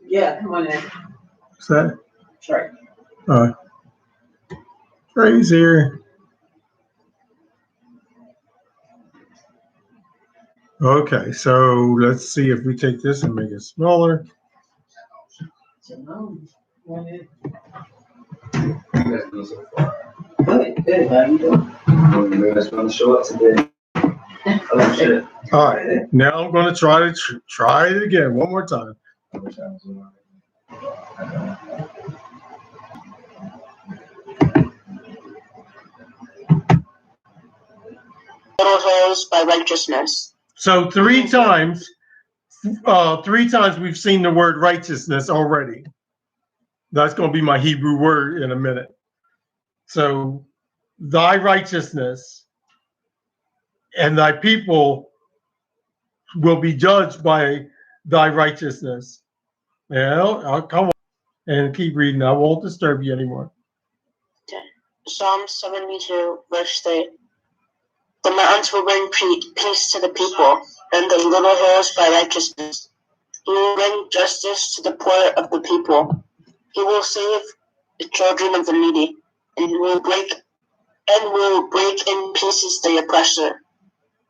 Yeah, come on in. What's that? Sorry. Trey's here. Okay, so let's see if we take this and make it smaller. Come on in. Good. How you doing? You guys want to show up today? Oh shit. All right, now I'm going to try it again one more time. Little hills by righteousness. So three times we've seen the word righteousness already. That's going to be my Hebrew word in a minute. So thy righteousness and thy people will be judged by thy righteousness. I'll come on and keep reading. I won't disturb you anymore. Okay. Psalm 72, verse 3. The mountains will bring peace to the people, and the little hills by righteousness. He will bring justice to the poor of the people. He will save the children of the needy, and will break in pieces the oppressor.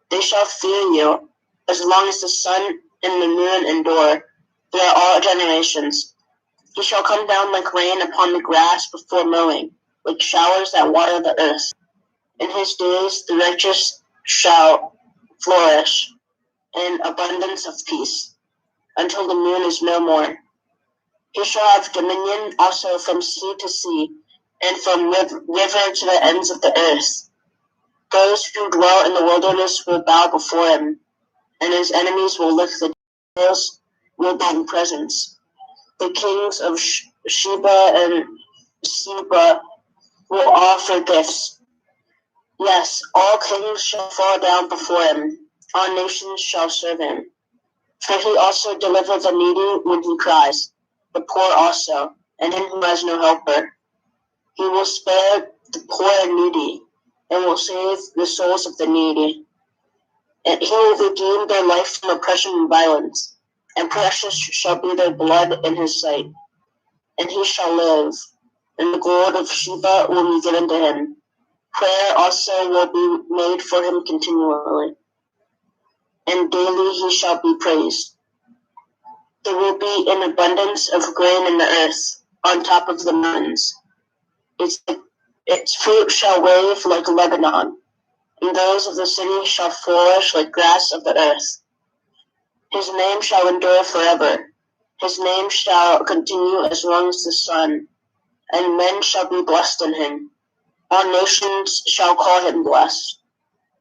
They shall fear you, as long as the sun and the moon endure, throughout all generations. He shall come down like rain upon the grass before mowing, like showers that water the earth. In his days the righteous shall flourish in abundance of peace, until the moon is no more. He shall have dominion also from sea to sea, and from river to the ends of the earth. Those who dwell in the wilderness will bow before him, and his enemies will lick the tails with their presence. The kings of Sheba and Seba will offer gifts. Yes, all kings shall fall down before him. All nations shall serve him. For he also delivers the needy when he cries, the poor also, and him who has no helper. He will spare the poor and needy, and will save the souls of the needy. And he will redeem their life from oppression and violence, and precious shall be their blood in his sight. And he shall live, and the gold of Sheba will be given to him. Prayer also will be made for him continually, and daily he shall be praised. There will be an abundance of grain in the earth, on top of the mountains. Its fruit shall wave like Lebanon, and those of the city shall flourish like grass of the earth. His name shall endure forever. His name shall continue as long as the sun, and men shall be blessed in him. All nations shall call him blessed.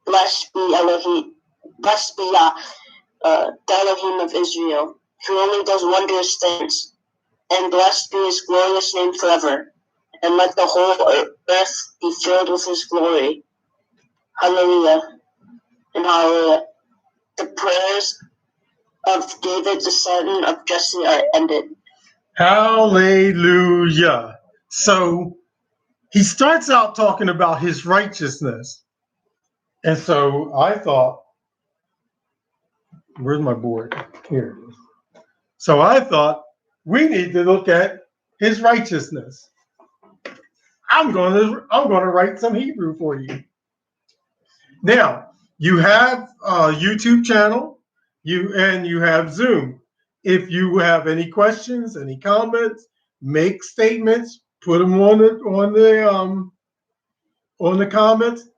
Blessed be Elohim. Blessed be the Elohim of Israel, who only does wondrous things. And blessed be his glorious name forever. And let the whole earth be filled with his glory. Hallelujah and hallelujah. The prayers of David, the son of Jesse, are ended. Hallelujah. So he starts out talking about his righteousness. And so I thought, where's my board? Here it is. So I thought we need to look at his righteousness. I'm going to write some Hebrew for you. Now, you have a YouTube channel, you have Zoom. If you have any questions, any comments, make statements, put them on the comments,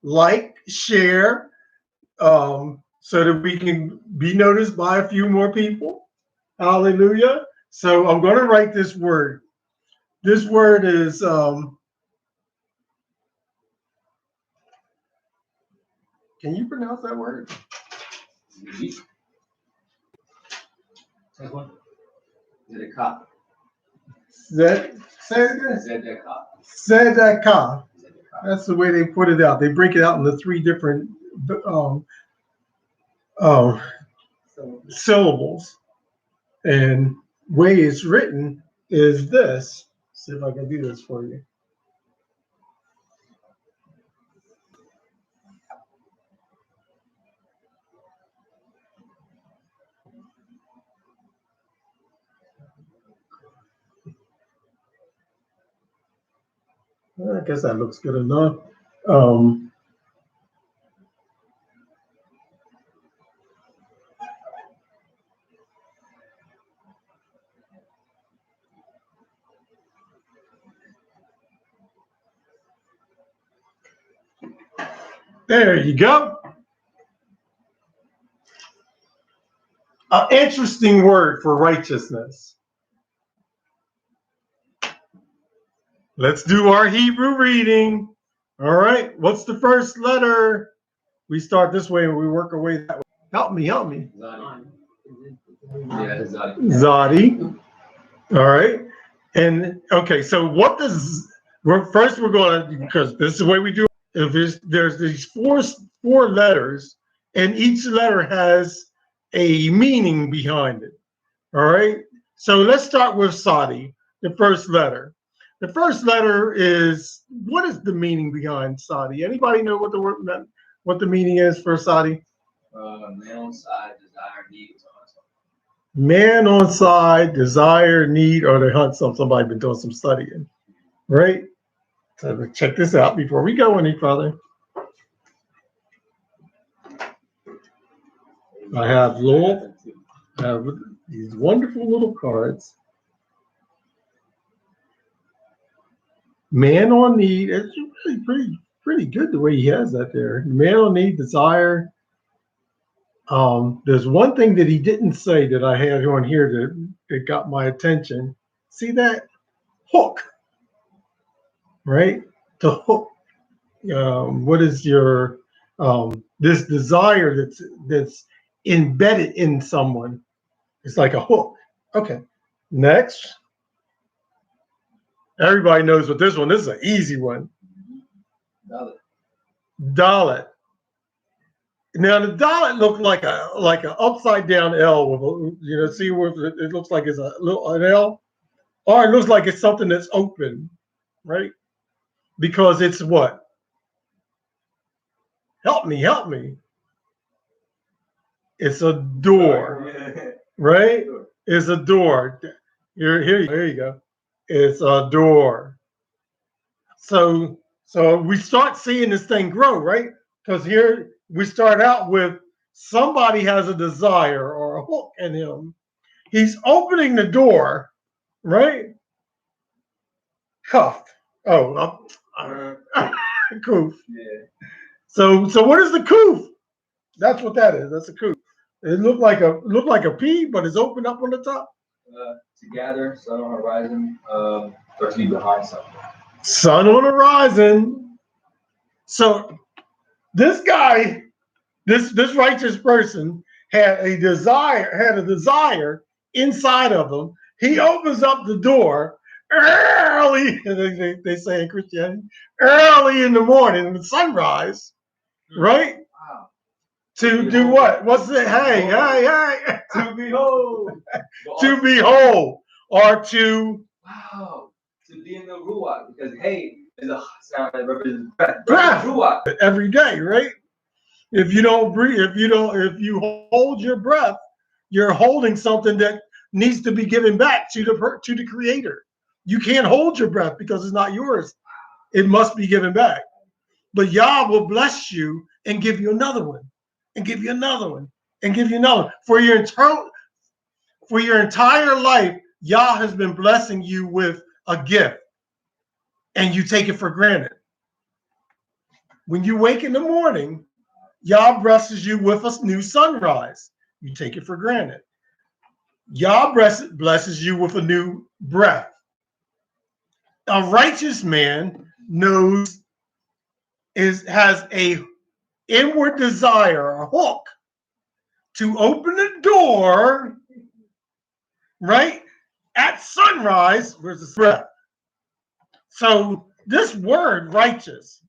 like, share, so that we can be noticed by a few more people. Hallelujah. So I'm going to write this word. This word is can you pronounce that word? Zedekah. Zedekah. That's the way they put it out. They break it out into three different syllables. And way it's written is this. See if I can do this for you. I guess that looks good enough. Um, there you go. An interesting word for righteousness. Let's do our Hebrew reading. All right. What's the first letter? We start this way and we work our way that way. Help me. Zadi. Yeah, it's Zadi. Zadi. All right. And okay, so what does we're going to, because this is the way we do it. If there's these four letters, and each letter has a meaning behind it. All right. So let's start with Sadi, the first letter. The first letter is, what is the meaning behind Sadi? Anybody know what the meaning is for Sadi? Man on side, desire, need to hunt something. Man on side, desire, need, or to hunt something. Somebody been doing some studying, right? So check this out before we go any further. I have these wonderful little cards. Man on need. It's really pretty good the way he has that there. Man on need, desire. There's one thing that he didn't say that I had on here that got my attention. See that? Hook. Right? To hook. What is your this desire that's embedded in someone? It's like a hook. Okay. Next. Everybody knows what this one. This is an easy one. Dalet. Now the Dalet looked like an upside down L with see where it looks like it's an L, or it looks like it's something that's open, right? Because it's what? Help me. It's a door, right? It's a door. Here you go. It's a door. So we start seeing this thing grow, right? Because here we start out with somebody has a desire or a hook in him. He's opening the door, right? Cuffed. Oh, coof. Yeah. So what is the coof? That's what that is. That's a coof. It looked like a P, but it's open up on the top. To gather, sun on horizon, or to be behind something. Sun on horizon. So this guy, this righteous person had a desire inside of him. He opens up the door early, they say in Christianity, early in the morning, with sunrise, right? Wow. To do what? What's it? Hey. To behold. To behold, or to Wow. To be in the ruach, because hey is a sound that represents breath. breath Ruach. every day, right? If you don't breathe, if you hold your breath, you're holding something that needs to be given back to the Creator. You can't hold your breath because it's not yours. It must be given back. But Yah will bless you and give you another one, and give you another one, and give you another one. For your entire life, Yah has been blessing you with a gift, and you take it for granted. When you wake in the morning, Yah blesses you with a new sunrise. You take it for granted. Yah blesses you with a new breath. A righteous man has a inward desire, a hook, to open the door, right, at sunrise. Where's the breath? So this word righteous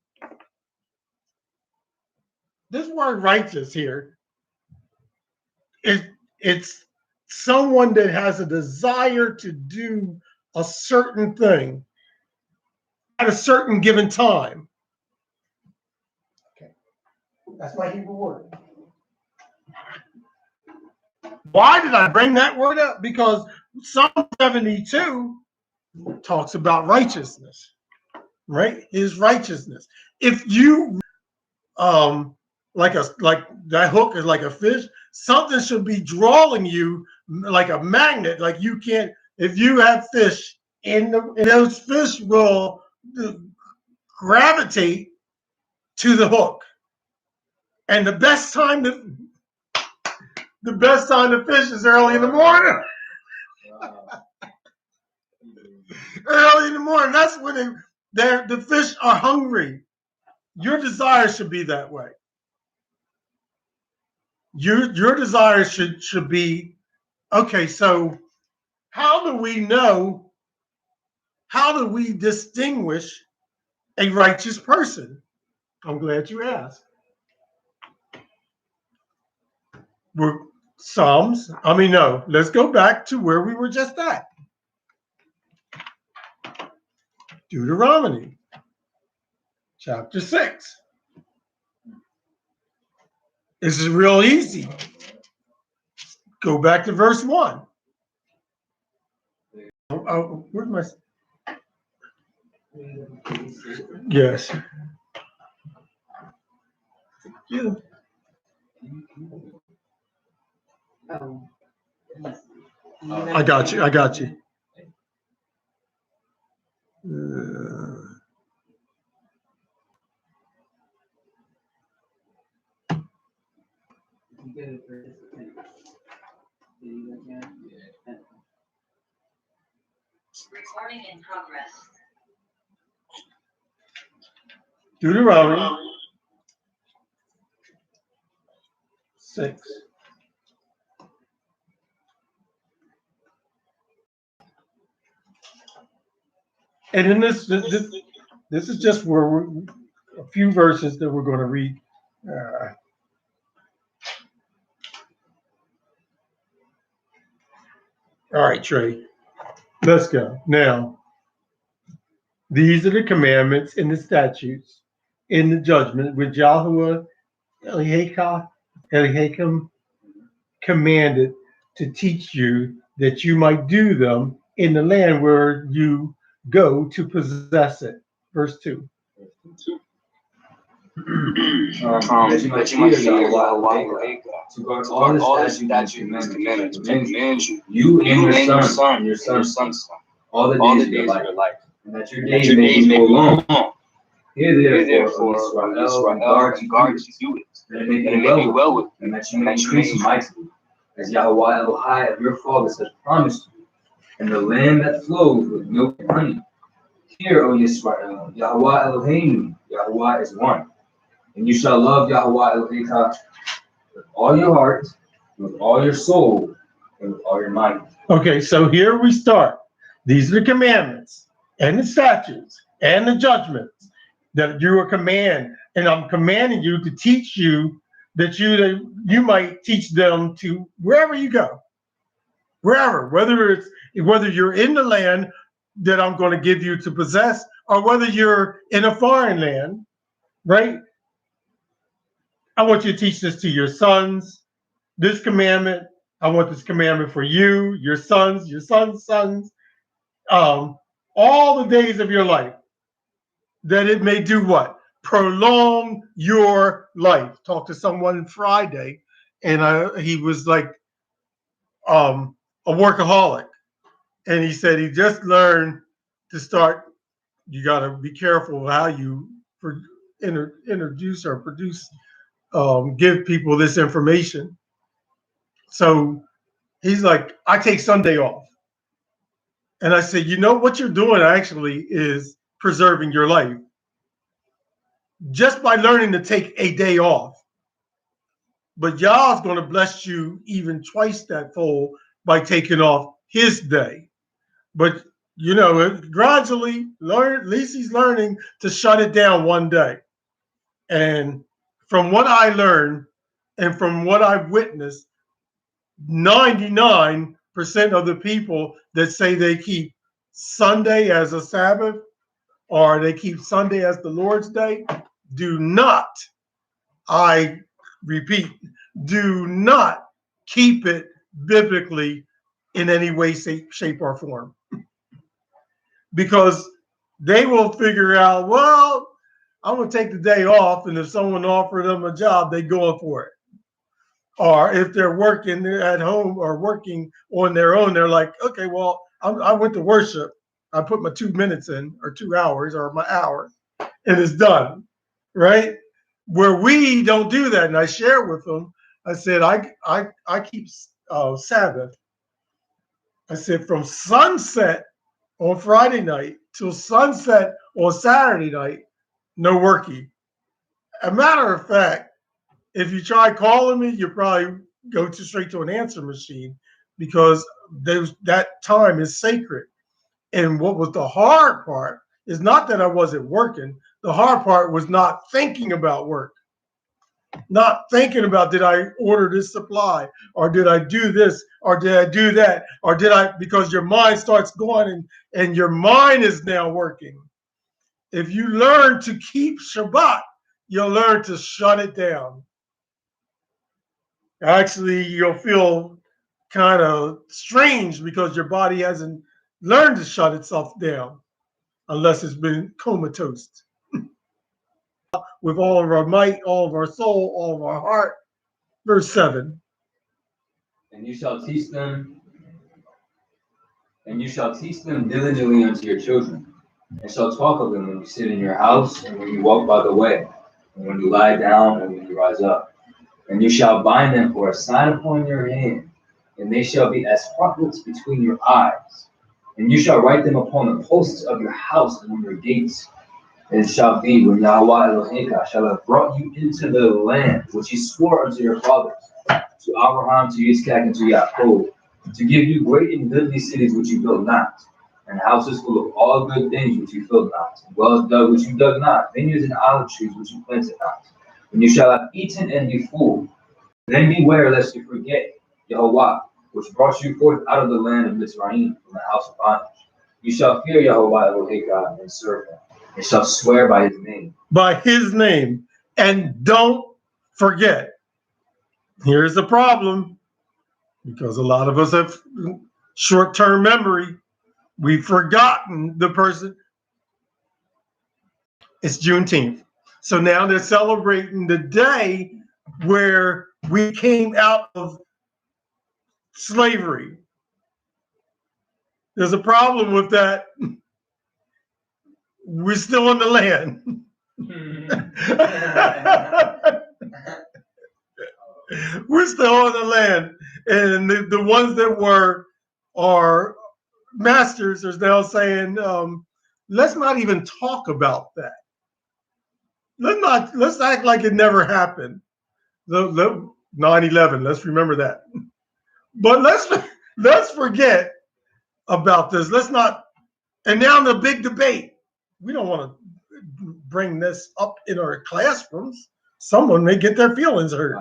here, it's someone that has a desire to do a certain thing at a certain given time. Okay, that's my Hebrew word. Why did I bring that word up? Because Psalm 72 talks about righteousness. right? His righteousness. If you like that hook is like a fish, something should be drawing you like a magnet. Like you can't, if you have fish and those fish will gravitate to the hook. And the best time to fish is early in the morning. Early in the morning. That's when the fish are hungry. Your desire should be that way. Your desire should be, okay, so how do we know, how do we distinguish a righteous person? I'm glad you asked. Let's go back to where we were just at. Deuteronomy, chapter 6. This is real easy. Go back to verse 1. Where's my... Yes. Yeah. Oh. I got you. Recording in progress. Deuteronomy 6. And in this is just where a few verses that we're going to read. All right, Trey, let's go. Now, these are the commandments and the statutes in the judgment which Yahweh Eliakim commanded to teach you, that you might do them in the land where you go to possess it. Verse 2. That you might fear Yahweh, to guard all the statutes and commandments commands you and your son's son, all the days of your life, and that your days may be long. Hear therefore, Yisra'el, guard to do it, that it may be well with you, and that you may increase mightily, as Yahweh Elohai of your fathers has promised you, and the land that flows with milk and honey. Hear, O Yisra'el, Yahweh Eloheinu, Yahweh is one. And you shall love Yahweh Eloheka with all your heart, with all your soul, and with all your mind. Okay, so here we start. These are the commandments and the statutes and the judgments that you are commanded, and I'm commanding you to teach you, that you might teach them to wherever you go, wherever, whether you're in the land that I'm going to give you to possess, or whether you're in a foreign land, right? I want you to teach this to your sons. This commandment, I want this commandment for you, your sons' sons, all the days of your life, that it may do what? Prolong your life. Talked to someone Friday, and he was like a workaholic, and he said he just learned to start. You got to be careful how you introduce or produce. Give people this information. So he's like, I take Sunday off. And I said, you know what you're doing actually is preserving your life. Just by learning to take a day off. But Yah's going to bless you even twice that full by taking off his day. But gradually at least he's learning to shut it down one day. And from what I learned and from what I've witnessed, 99% of the people that say they keep Sunday as a Sabbath or they keep Sunday as the Lord's Day do not, I repeat, do not keep it biblically in any way, shape, or form. Because they will figure out, well, I'm going to take the day off, and if someone offered them a job, they go for it. Or if they're working at home or working on their own, they're like, okay, well, I went to worship. I put my 2 minutes in, or 2 hours, or my hour, and it's done, right? Where we don't do that, and I share with them. I said, I keep Sabbath. I said from sunset on Friday night till sunset on Saturday night, no working. A matter of fact, if you try calling me, you probably go straight to an answer machine because that time is sacred. And what was the hard part is not that I wasn't working. The hard part was not thinking about work, not thinking about, did I order this supply, or did I do this, or did I do that, or did I, because your mind starts going, and your mind is now working. If you learn to keep Shabbat, you'll learn to shut it down. Actually, you'll feel kind of strange because your body hasn't learned to shut itself down unless it's been comatose. With all of our might, all of our soul, all of our heart. Verse 7. And you shall teach them diligently unto your children, and shall talk of them when you sit in your house, and when you walk by the way, and when you lie down, and when you rise up. And you shall bind them for a sign upon your hand, and they shall be as frontlets between your eyes. And you shall write them upon the posts of your house and on your gates. And it shall be when Yahweh Elohim shall have brought you into the land which he swore unto your fathers, to Abraham, to Yisra'el, and to Yaakov, to give you great and goodly cities which you built not, and houses full of all good things which you filled not, and wells dug which you dug not, vineyards and olive trees which you planted not. And you shall have eaten and be full. Then beware lest you forget Yahweh, which brought you forth out of the land of Mizraim, from the house of bondage. You shall fear Yahweh Elohim God and serve him, and shall swear by his name. By his name. And don't forget. Here's the problem, because a lot of us have short-term memory. We've forgotten the person. It's Juneteenth. So now they're celebrating the day where we came out of slavery. There's a problem with that. We're still in the land. We're still on the land. And the ones that were our masters are now saying, let's not even talk about that. Let's act like it never happened. The 9/11, let's remember that. But let's forget about this. Let's not. And now the big debate. We don't want to bring this up in our classrooms. Someone may get their feelings hurt.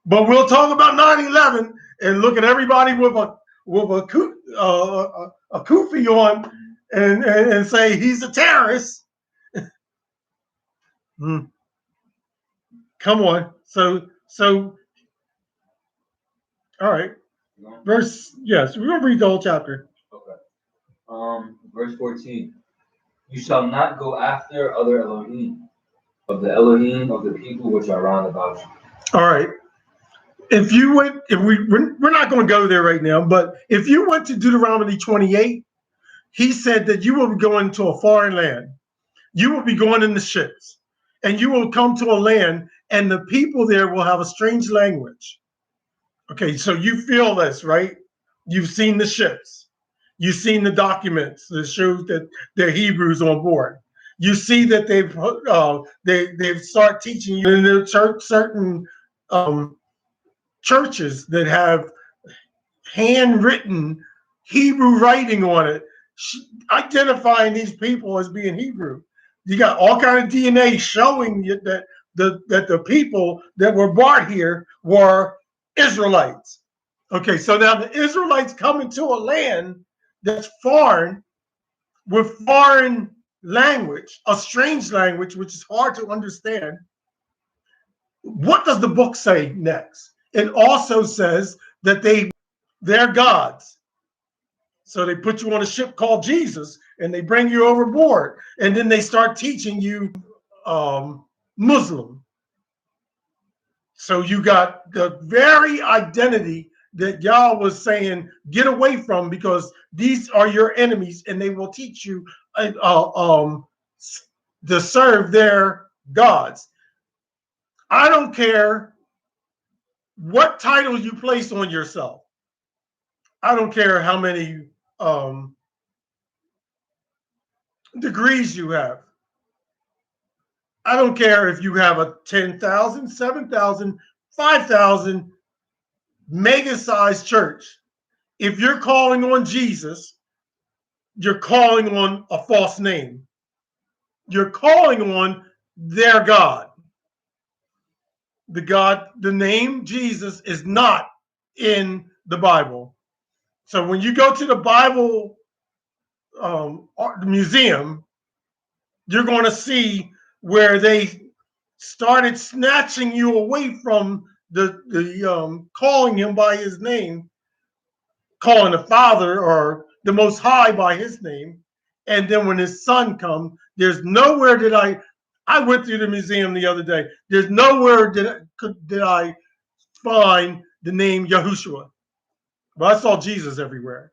But we'll talk about 9/11 and look at everybody with a kufi on and say he's a terrorist. Come on. So all right. Verse, yes, we're gonna read the whole chapter. Okay. Verse 14. You shall not go after other Elohim, of the Elohim of the people which are round about you. All right. We're not going to go there right now, but if you went to Deuteronomy 28, he said that you will be going to a foreign land. You will be going in the ships, and you will come to a land, and the people there will have a strange language. Okay, so you feel this, right? You've seen the ships. You've seen the documents that show that they're Hebrews on board. You see that they've start teaching you in their church certain churches that have handwritten Hebrew writing on it, identifying these people as being Hebrew. You got all kind of DNA showing you that the people that were brought here were Israelites. Okay, so now the Israelites come into a land that's foreign, with foreign language, a strange language, which is hard to understand. What does the book say next? It also says that they're gods. So they put you on a ship called Jesus, and they bring you overboard, and then they start teaching you Muslim. So you got the very identity that Yah was saying, get away from, because these are your enemies, and they will teach you to serve their gods. I don't care what title you place on yourself. I don't care how many degrees you have. I don't care if you have a 10,000, 7,000, 5,000 mega-sized church. If you're calling on Jesus, you're calling on a false name. You're calling on their God. The name Jesus is not in the Bible. So when you go to the Bible museum, you're going to see where they started snatching you away from the calling him by his name, calling the Father or the Most High by his name. And then when his son comes, there's nowhere that I went through the museum the other day. There's nowhere did I find the name Yahushua. But I saw Jesus everywhere.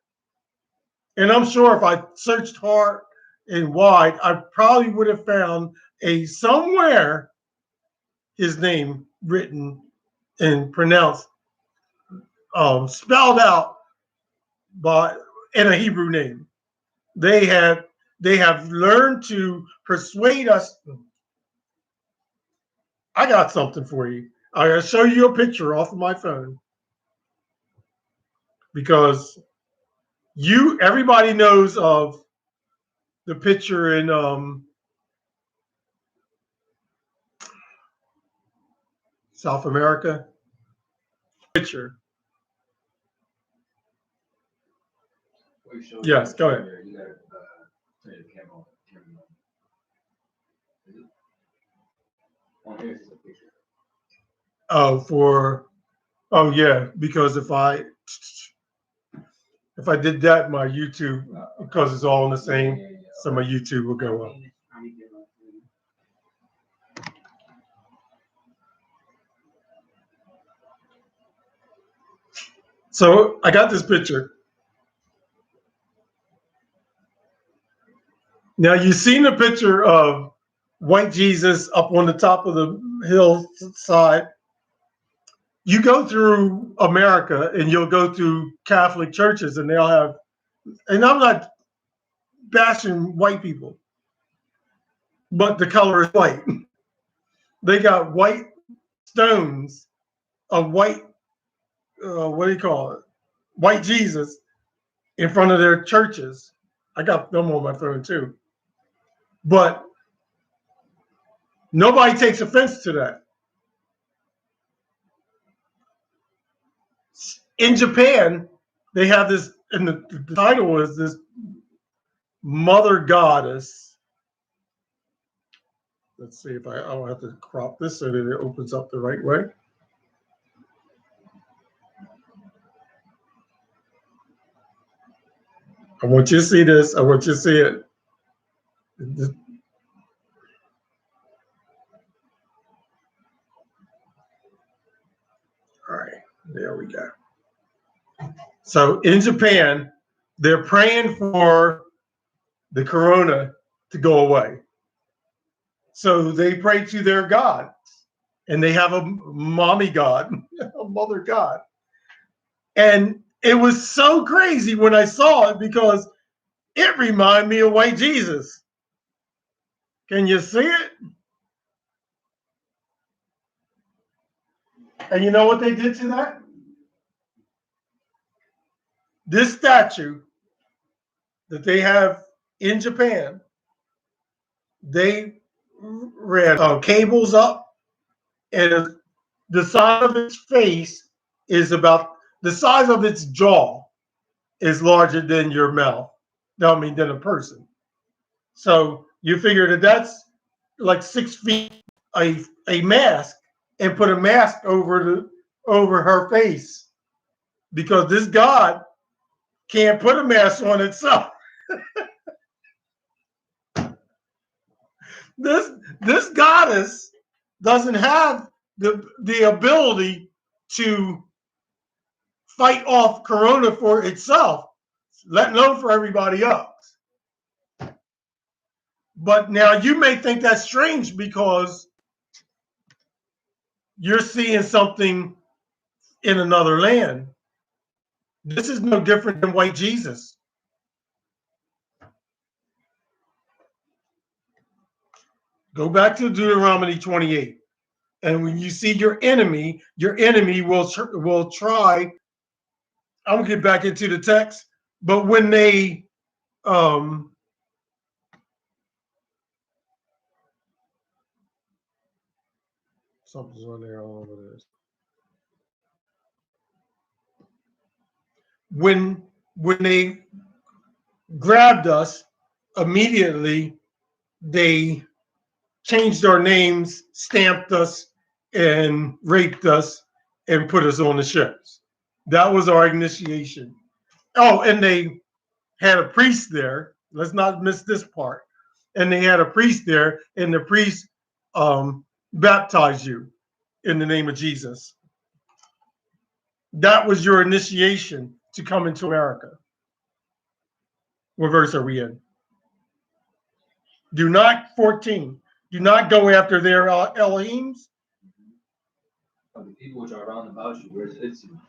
And I'm sure if I searched hard and wide, I probably would have found somewhere his name written and pronounced, spelled out in a Hebrew name. They have learned to persuade us. I got something for you. I'm gonna show you a picture off of my phone, because everybody knows of the picture in South America. Picture. Yes, go ahead. You gotta turn the camera on. On here is a picture. Oh yeah, because if I did that, my YouTube, because it's all in the same, so my YouTube will go up. So I got this picture. Now you've seen the picture of white Jesus up on the top of the hillside. You go through America and you'll go through Catholic churches, and they'll have, and I'm not bashing white people, but the color is white. They got white stones of white, what do you call it? White Jesus in front of their churches. I got them on my phone too. But nobody takes offense to that. In Japan, they have this, and the title is this Mother Goddess. Let's see if I'll have to crop this so that it opens up the right way. I want you to see this. I want you to see it. All right, there we go. So in Japan, they're praying for the corona to go away. So they pray to their God, and they have a mommy God, a mother God. And it was so crazy when I saw it, because it reminded me of white Jesus. Can you see it? And you know what they did to that? This statue that they have in Japan, they ran cables up, and the size of its face is about the size of its jaw is larger than your mouth. I mean, than a person. So you figure that that's like 6 feet, a mask, and put a mask over her face, because this God can't put a mask on itself. This goddess doesn't have the ability to fight off corona for itself, let alone for everybody else. But now you may think that's strange because you're seeing something in another land. This is no different than white Jesus. Go back to Deuteronomy 28. And when you see your enemy will try. I'm gonna get back into the text, but when they something's on there all over this. When they grabbed us, immediately they changed our names, stamped us, and raped us, and put us on the ships. That was our initiation. Oh, and they had a priest there. Let's not miss this part. And they had a priest there, and the priest baptized you in the name of Jesus. That was your initiation to come into America. What verse are we in? 14. Do not go after their Elohims. Of the people which are round about you, verse 15.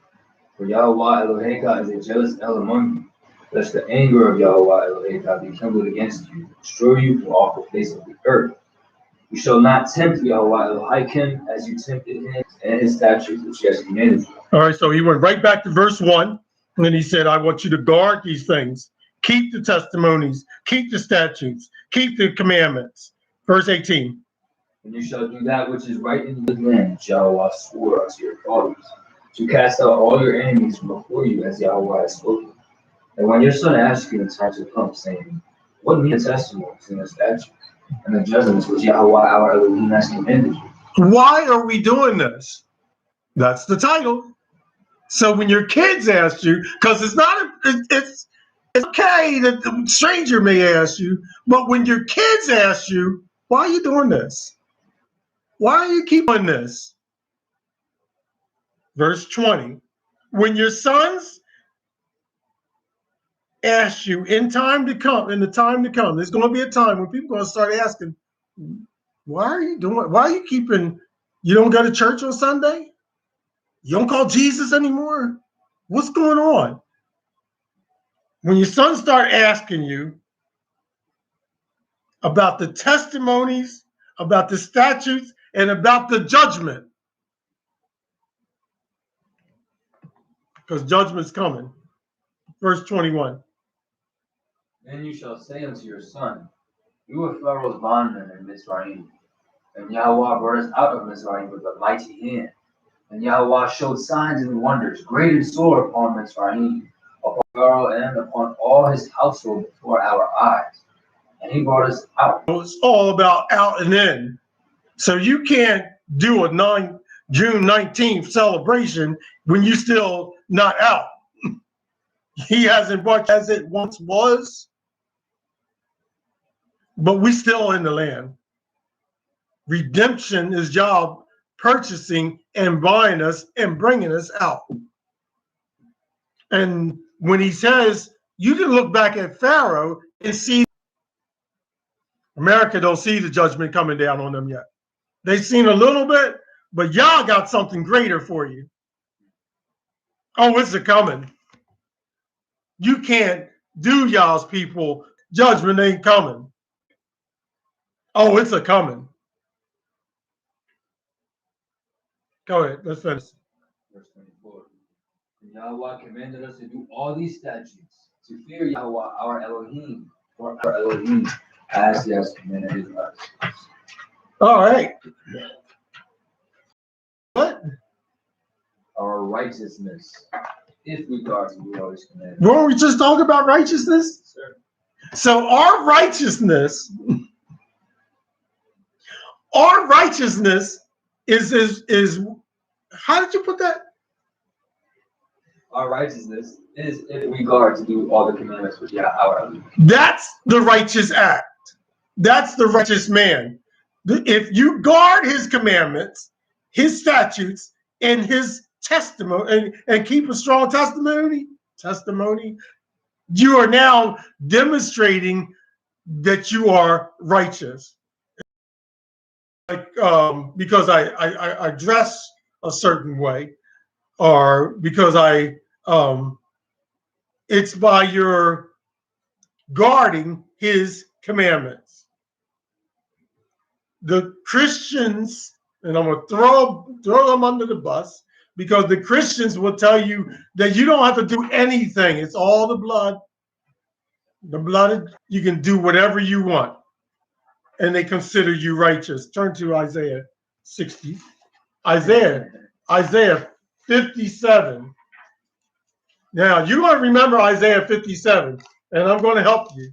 For Yahweh Eloheka is a jealous El among you, lest the anger of Yahweh Eloheka be kindled against you, destroy you from off the face of the earth. You shall not tempt Yahweh Elohim as you tempted him and his statutes which he has commanded you. All right, so he went right back to verse 1, and then he said, I want you to guard these things. Keep the testimonies, keep the statutes, keep the commandments. Verse 18. And you shall do that which is right in the land which Yahweh swore unto your fathers, to cast out all your enemies from before you as Yahweh has spoken. And when your son asks you in time to come, saying, what mean the testimonies and the statutes and the judgments which Yahweh our Elohim has commanded you? Why are we doing this? That's the title. So when your kids ask you, because it's okay that the stranger may ask you, but when your kids ask you, why are you doing this? Why are you keep doing this? Verse 20. When your sons ask you in the time to come, there's going to be a time when people are going to start asking, why are you you don't go to church on Sunday? You don't call Jesus anymore? What's going on? When your sons start asking you about the testimonies, about the statutes, and about the judgment, because judgment's coming. Verse 21. Then you shall say unto your son, you were Pharaoh's bondman in Mizraim, and Yahweh brought us out of Mizraim with a mighty hand. And Yahweh showed signs and wonders, great and sore upon Mizraim, upon Pharaoh and upon all his household before our eyes. And he brought us out. It's all about out and in. So you can't do a June 19th celebration when you're still not out. He hasn't brought as it once was, but we still in the land. Redemption is job purchasing and buying us and bringing us out. And when he says, you can look back at Pharaoh and see America don't see the judgment coming down on them yet. They've seen a little bit, but y'all got something greater for you. Oh, it's a coming. You can't do y'all's people. Judgment ain't coming. Oh, it's a coming. Go ahead. Let's finish. Verse 24. And Yahweh commanded us to do all these statutes, to fear Yahweh our Elohim, for our Elohim, as he has commanded us. All right. What? Our righteousness, if we guard to do all his commandments. Weren't we just talking about righteousness? Sir. So our righteousness is how did you put that? Our righteousness is in regard to do all the commandments which our. That's the righteous act. That's the righteous man. If you guard his commandments, his statutes, and his testimony, and keep a strong testimony, you are now demonstrating that you are righteous. Like because I dress a certain way, or because it's by your guarding his commandments. The Christians, and I'm going to throw them under the bus, because the Christians will tell you that you don't have to do anything. It's all the blood. The blood, you can do whatever you want. And they consider you righteous. Turn to Isaiah 60. Isaiah 57. Now, you're going to remember Isaiah 57, and I'm going to help you,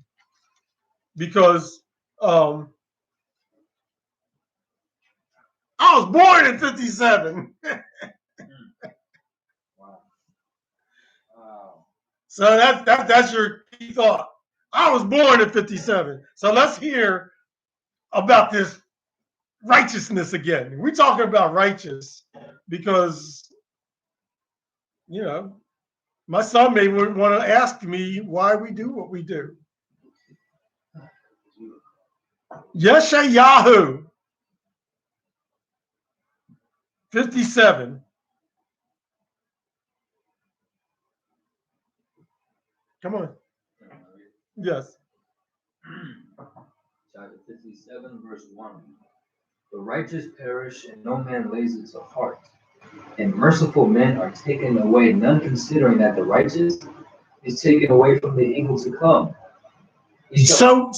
because I was born in 57. Wow. So that's your key thought. I was born in 57. So let's hear about this righteousness again. We're talking about righteous because, you know, my son may want to ask me why we do what we do. Yeshayahu 57. Come on. Yes. Chapter 57, verse 1. The righteous perish, and no man lays it to heart. And merciful men are taken away, none considering that the righteous is taken away from the evil to come. So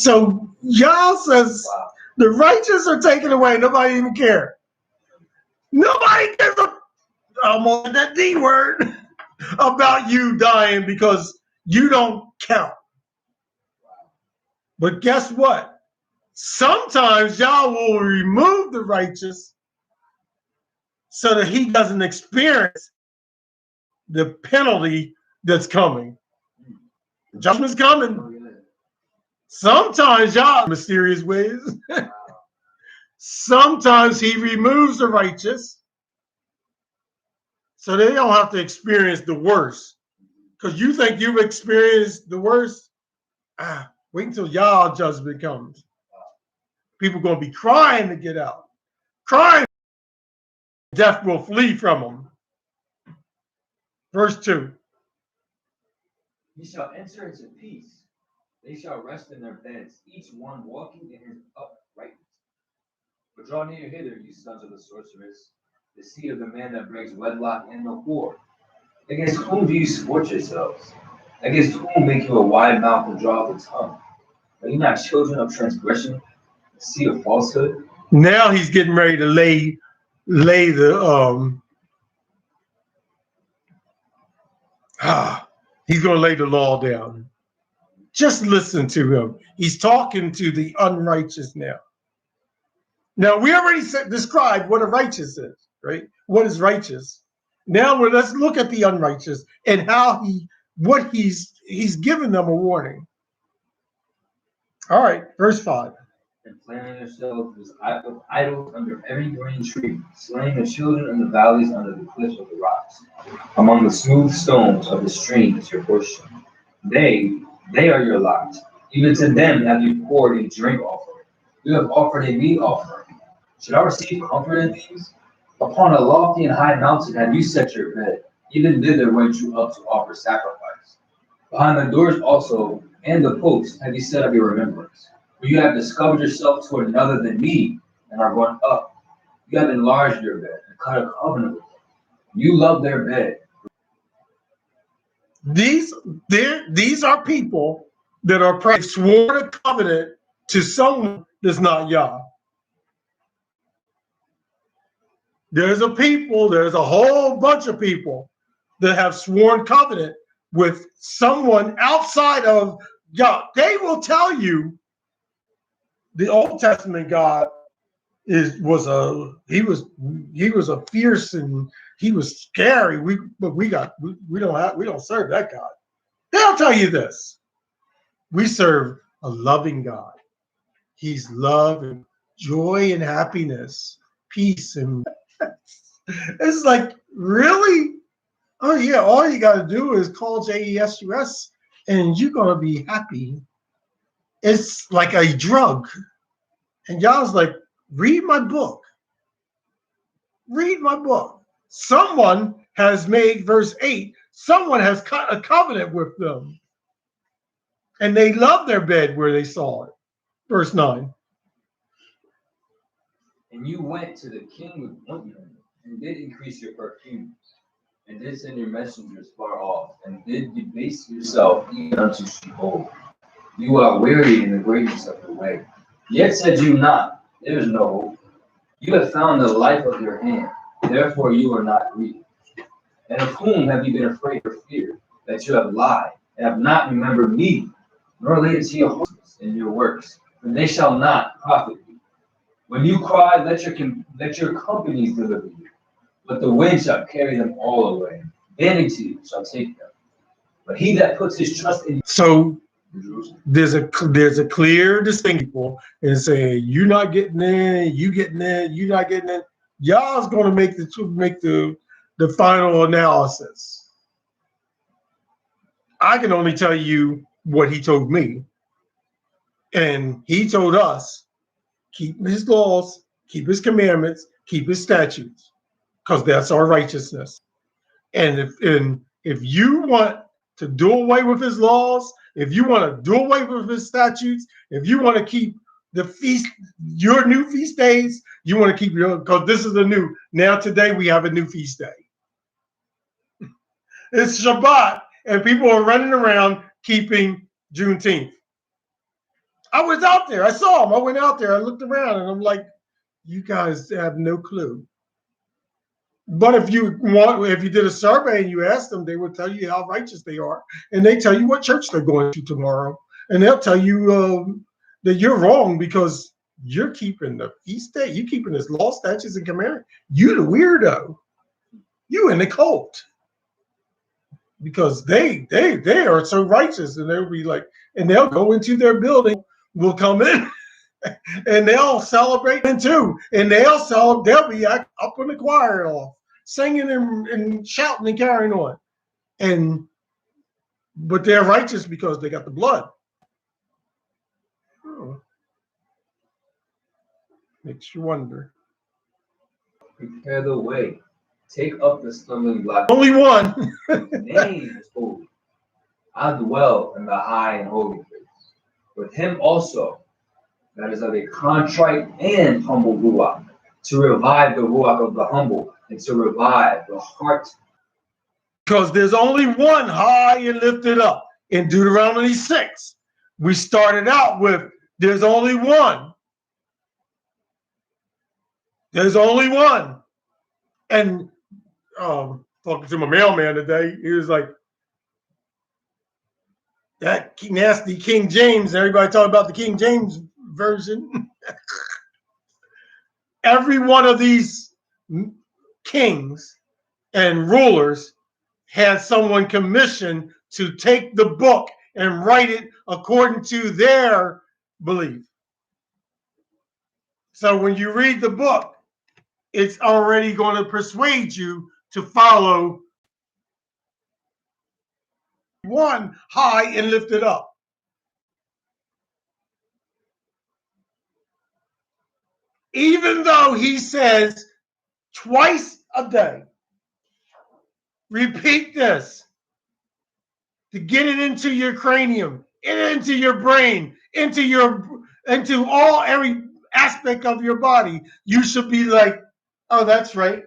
Yah says, wow, the righteous are taken away. Nobody even care. Nobody cares almost that D word about you dying because you don't count. But guess what? Sometimes Yah will remove the righteous so that he doesn't experience the penalty that's coming. Judgment's coming. Sometimes Yah, mysterious ways. Sometimes he removes the righteous so they don't have to experience the worst. Because you think you've experienced the worst. Wait until Yah judgment comes. People are going to be crying to get out. Crying. Death will flee from them. Verse 2. He shall enter into peace. They shall rest in their beds, each one walking in his uprightness. But draw near hither, you sons of the sorceress, the seed of the man that breaks wedlock and the whore. Against whom do you sport yourselves? Against whom make you a wide mouth and draw out the tongue? Are you not children of transgression, the seed of falsehood? Now he's getting ready to lay the he's going to lay the law down. Just listen to him. He's talking to the unrighteous now. Now we already described what a righteous is, right? What is righteous? Now let's look at the unrighteous and how he's given them a warning. All right, verse 5. And planting yourselves with idols under every green tree, slaying the children in the valleys under the cliffs of the rocks. Among the smooth stones of the stream is your portion. They are your lot. Even to them have you poured a drink offering. You have offered a meat offering. Should I receive comfort in these? Upon a lofty and high mountain have you set your bed. Even thither went you up to offer sacrifice. Behind the doors also and the posts have you set up your remembrance. For you have discovered yourself toward another than me, and are gone up. You have enlarged your bed and cut a covenant with them. You love their bed. These are people that are sworn a covenant to someone that's not Yah. There's a whole bunch of people that have sworn covenant with someone outside of Yah. They will tell you the Old Testament God was a fierce and he was scary. We don't serve that God. They'll tell you this. We serve a loving God. He's love and joy and happiness, peace. And it's like, really? Oh, yeah, all you got to do is call JESUS and you're going to be happy. It's like a drug. And y'all's like, read my book. Read my book. Someone has made, verse 8, someone has cut a covenant with them. And they love their bed where they saw it. Verse 9. And you went to the king with ointment, and did increase your perfumes, and did send your messengers far off, and did debase yourself even unto Sheol. You are weary in the greatness of the way. Yet said you not, there is no hope. You have found the life of your hand, therefore you are not grieved. And of whom have you been afraid or feared, that you have lied, and have not remembered me, nor laid it to your hearts in your works, and they shall not profit you. When you cry, let your companies deliver you, but the wind shall carry them all away. Vanity shall take them. But he that puts his trust in So there's a clear distinction in saying you're not getting in, you getting in, you're not getting in. Y'all's going to make the final analysis. I can only tell you what he told me, and he told us. Keep his laws, keep his commandments, keep his statutes, because that's our righteousness. And if you want to do away with his laws, if you want to do away with his statutes, if you want to keep the feast, your new feast days, you want to keep your, because this is now today we have a new feast day. It's Shabbat, and people are running around keeping Juneteenth. I was out there. I saw them. I went out there. I looked around, and I'm like, you guys have no clue. But if you did a survey and you asked them, they would tell you how righteous they are, and they tell you what church they're going to tomorrow, and they'll tell you that you're wrong because you're keeping the feast day, you keeping his law, statutes, and commandments. You the weirdo. You in the cult. Because they are so righteous, and they'll be like, and they'll go into their building. Will come in and they'll celebrate then too, and they'll be up in the choir and all, singing and shouting and carrying on, but they're righteous because they got the blood. Oh. Makes you wonder. prepare the way, take up the stumbling block. Only one. Name is holy. I dwell in the high and holy place. With him also, that is of a contrite and humble ruach, to revive the ruach of the humble, and to revive the heart. Because there's only one high and lifted up. In Deuteronomy 6, we started out with there's only one. There's only one. And talking to my mailman today, he was like, that nasty King James, everybody talking about the King James version. Every one of these kings and rulers had someone commissioned to take the book and write it according to their belief. So when you read the book, it's already going to persuade you to follow one high and lifted up. Even though he says twice a day, repeat this to get it into your cranium, into your brain, into every aspect of your body. You should be like, oh, that's right.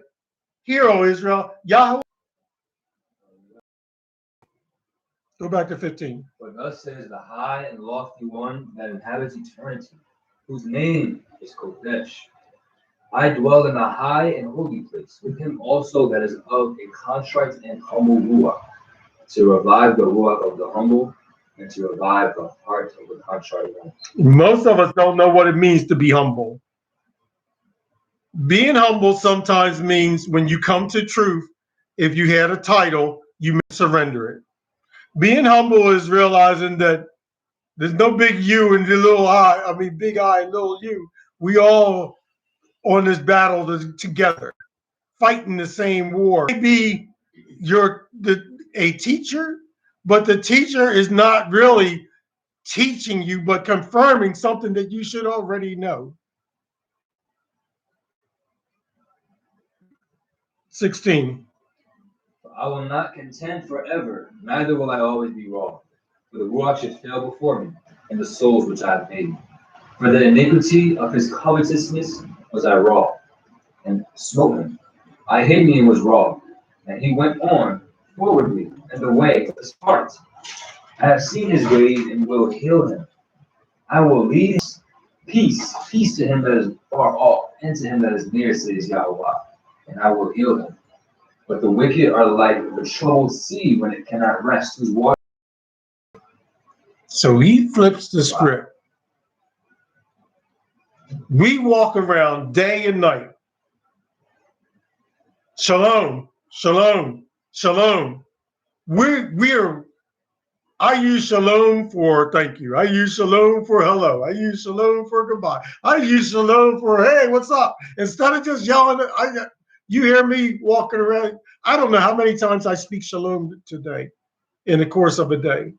Hear, O Israel, Yahweh. Go back to 15. For thus says the high and lofty one that inhabits eternity, whose name is Kodesh. I dwell in a high and holy place, with him also that is of a contrite and humble ruach, to revive the ruach of the humble, and to revive the heart of the contrite one. Most of us don't know what it means to be humble. Being humble sometimes means when you come to truth, if you had a title, you surrender it. Being humble is realizing that there's no big you and the little I. I mean, big I and little you. We all on this battle together, fighting the same war. Maybe you're a teacher, but the teacher is not really teaching you, but confirming something that you should already know. 16. I will not contend forever, neither will I always be wrong. For the Ruach should fail before me, and the souls which I have made. For the iniquity of his covetousness was I wroth, and smote him. I hid me and was wroth, and he went on forwardly in the way of his heart. I have seen his ways and will heal him. I will lead peace, peace to him that is far off, and to him that is near, says Yahweh, and I will heal him. But the wicked are like the troubled sea when it cannot rest, whose water. So he flips the script. We walk around day and night. Shalom, shalom, shalom. We're I use shalom for thank you. I use shalom for hello. I use shalom for goodbye. I use shalom for hey, what's up? Instead of just yelling, you hear me walking around. I don't know how many times I speak shalom today in the course of a day.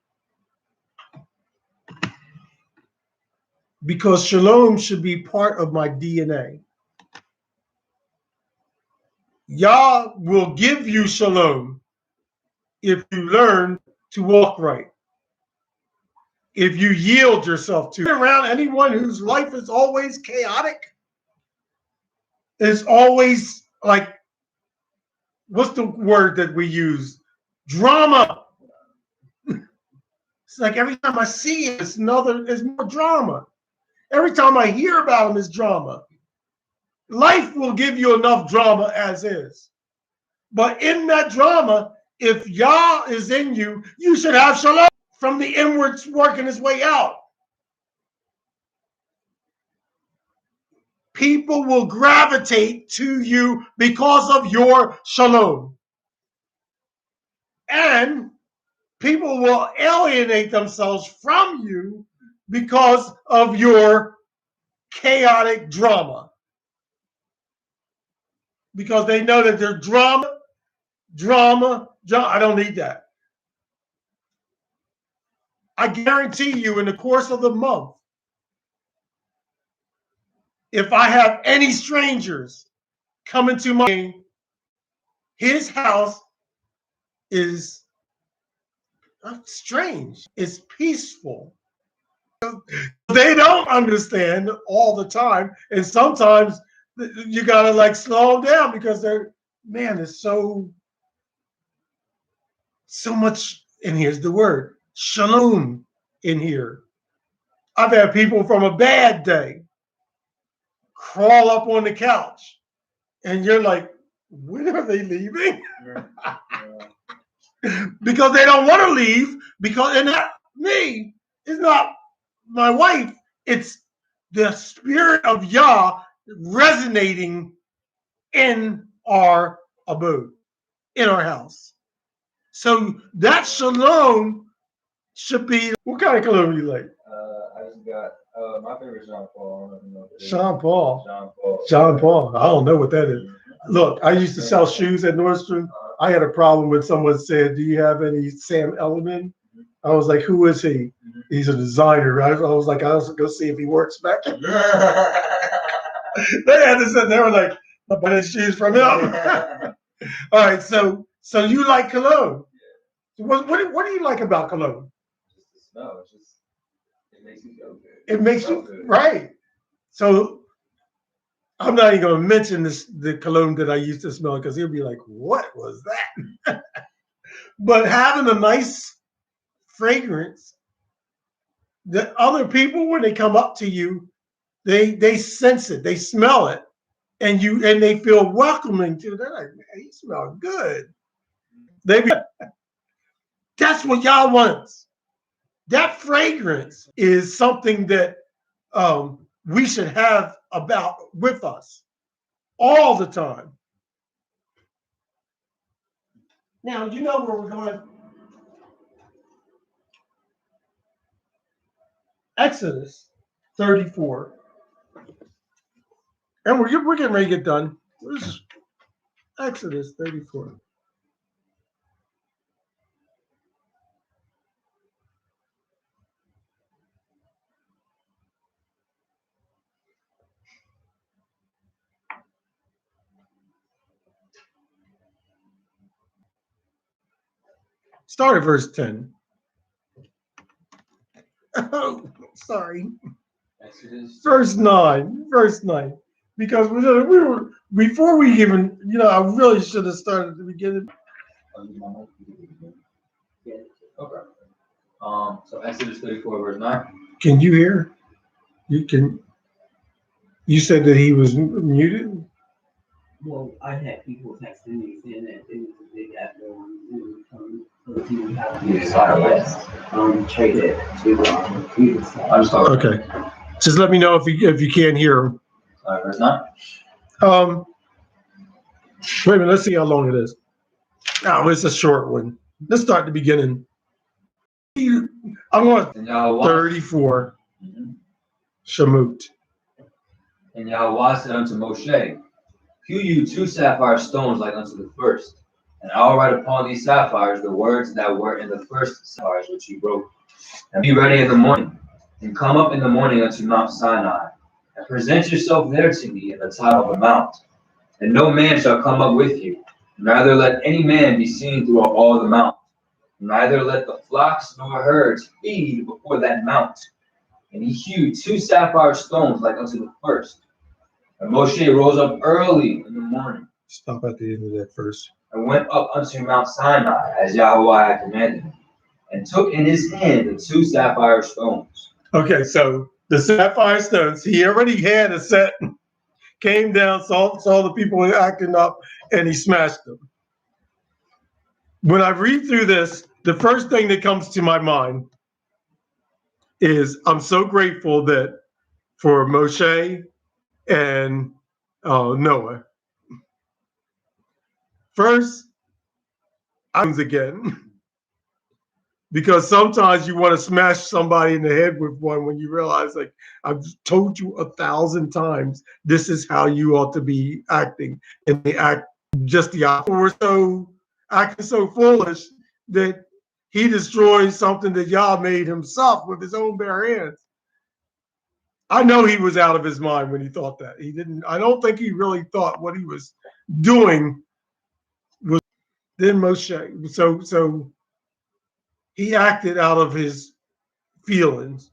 Because shalom should be part of my DNA. Yah will give you shalom if you learn to walk right. If you yield yourself to around anyone whose life is always chaotic, it's always like, what's the word that we use? Drama. It's like every time I see it, it's more drama. Every time I hear about him, it's drama. Life will give you enough drama as is. But in that drama, if Yah is in you, you should have shalom from the inwards working its way out. People will gravitate to you because of your shalom. And people will alienate themselves from you because of your chaotic drama. Because they know that there's drama. I don't need that. I guarantee you in the course of the month, if I have any strangers come into my his house is strange. It's peaceful. They don't understand all the time. And sometimes you got to like slow them down because there's so much. And here's the word, shalom in here. I've had people from a bad day crawl up on the couch and you're like, when are they leaving? Because they don't want to leave because, and not me, it's not my wife, it's the spirit of Yah resonating in our abode, in our house. So that shalom should be, what kind of cologne you like? I just got, my favorite Jean Paul. I don't know what it is. Jean Paul. I don't know what that is. Look, I used to sell shoes at Nordstrom. I had a problem when someone said, do you have any Sam Elliman? I was like, who is he? He's a designer. I was like, I was go see if he works back. They had to sit there like, I'm buying shoes from him. All right, so you like cologne. What do you like about cologne? Just the smell. It makes you feel good. It makes you good. Right. So I'm not even going to mention the cologne that I used to smell because he'll be like, what was that? But having a nice fragrance that other people, when they come up to you, they sense it, they smell it, and they feel welcoming to. They're like, man, you smell good. That's what Yah wants. That fragrance is something that we should have with us. all the time. Now, you know where we're going. Exodus 34. And we're getting ready to get done. Where's Exodus 34? Start at verse 10. Oh, sorry. Exodus. Verse 9. Verse 9. Because we were before we even, I really should have started at the beginning. Okay. So Exodus 34, verse 9. Can you hear? You said that he was muted? Well, I had people texting me saying that it was a big after from he had to trade it to previous. I'm just talking. Okay. Just let me know if you can't hear him. Verse 9. Wait a minute, let's see how long it is. Oh, it's a short one. Let's start at the beginning. I want 34. Shamut. And Yahweh said unto Moshe, hew you 2 sapphire stones like unto the first, and I will write upon these sapphires the words that were in the first sapphires which he wrote. And be ready in the morning, and come up in the morning unto Mount Sinai, and present yourself there to me in the top of the mount. And no man shall come up with you, neither let any man be seen throughout all the mount, neither let the flocks nor herds feed before that mount. And he hewed 2 sapphire stones like unto the first. And Moshe rose up early in the morning. Stop at the end of that verse. And went up unto Mount Sinai, as Yahweh had commanded him, and took in his hand the 2 sapphire stones. Okay, so the sapphire stones, he already had a set, came down, saw the people acting up, and he smashed them. When I read through this, the first thing that comes to my mind is I'm so grateful that for Moshe and Noah. First, I'm again, because sometimes you want to smash somebody in the head with one when you realize, like, I've told you 1,000 times, this is how you ought to be acting, and they act just the opposite. We're acting so foolish that he destroys something that Yah made himself with his own bare hands. I know he was out of his mind when he thought that. I don't think he really thought what he was doing was then Moshe. So he acted out of his feelings.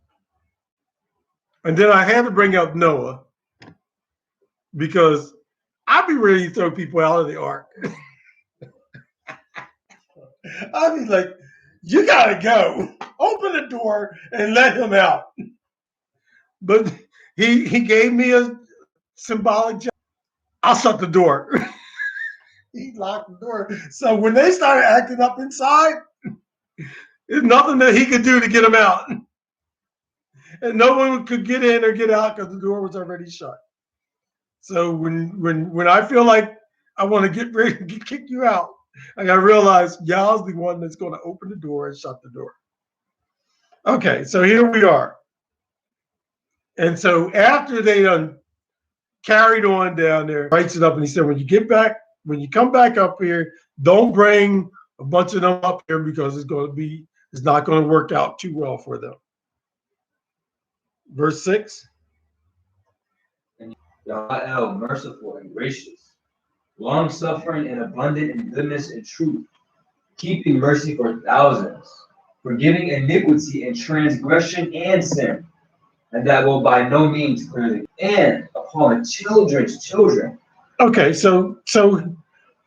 And then I had to bring up Noah because I'd be ready to throw people out of the ark. I'd be like, you gotta go. Open the door and let him out. But he gave me a symbolic gesture. I'll shut the door. He locked the door. So when they started acting up inside, there's nothing that he could do to get them out. And no one could get in or get out because the door was already shut. So when I feel like I want to get ready to kick you out, I gotta realize Yah's the one that's going to open the door and shut the door. Okay, so here we are. And so after they done carried on down there, writes it up, and he said, when you come back up here, don't bring a bunch of them up here because it's not going to work out too well for them. Verse 6. And Yisra'el, merciful and gracious, long-suffering and abundant in goodness and truth, keeping mercy for thousands, forgiving iniquity and transgression and sin, and that will by no means clearly, and upon children's children. Okay, so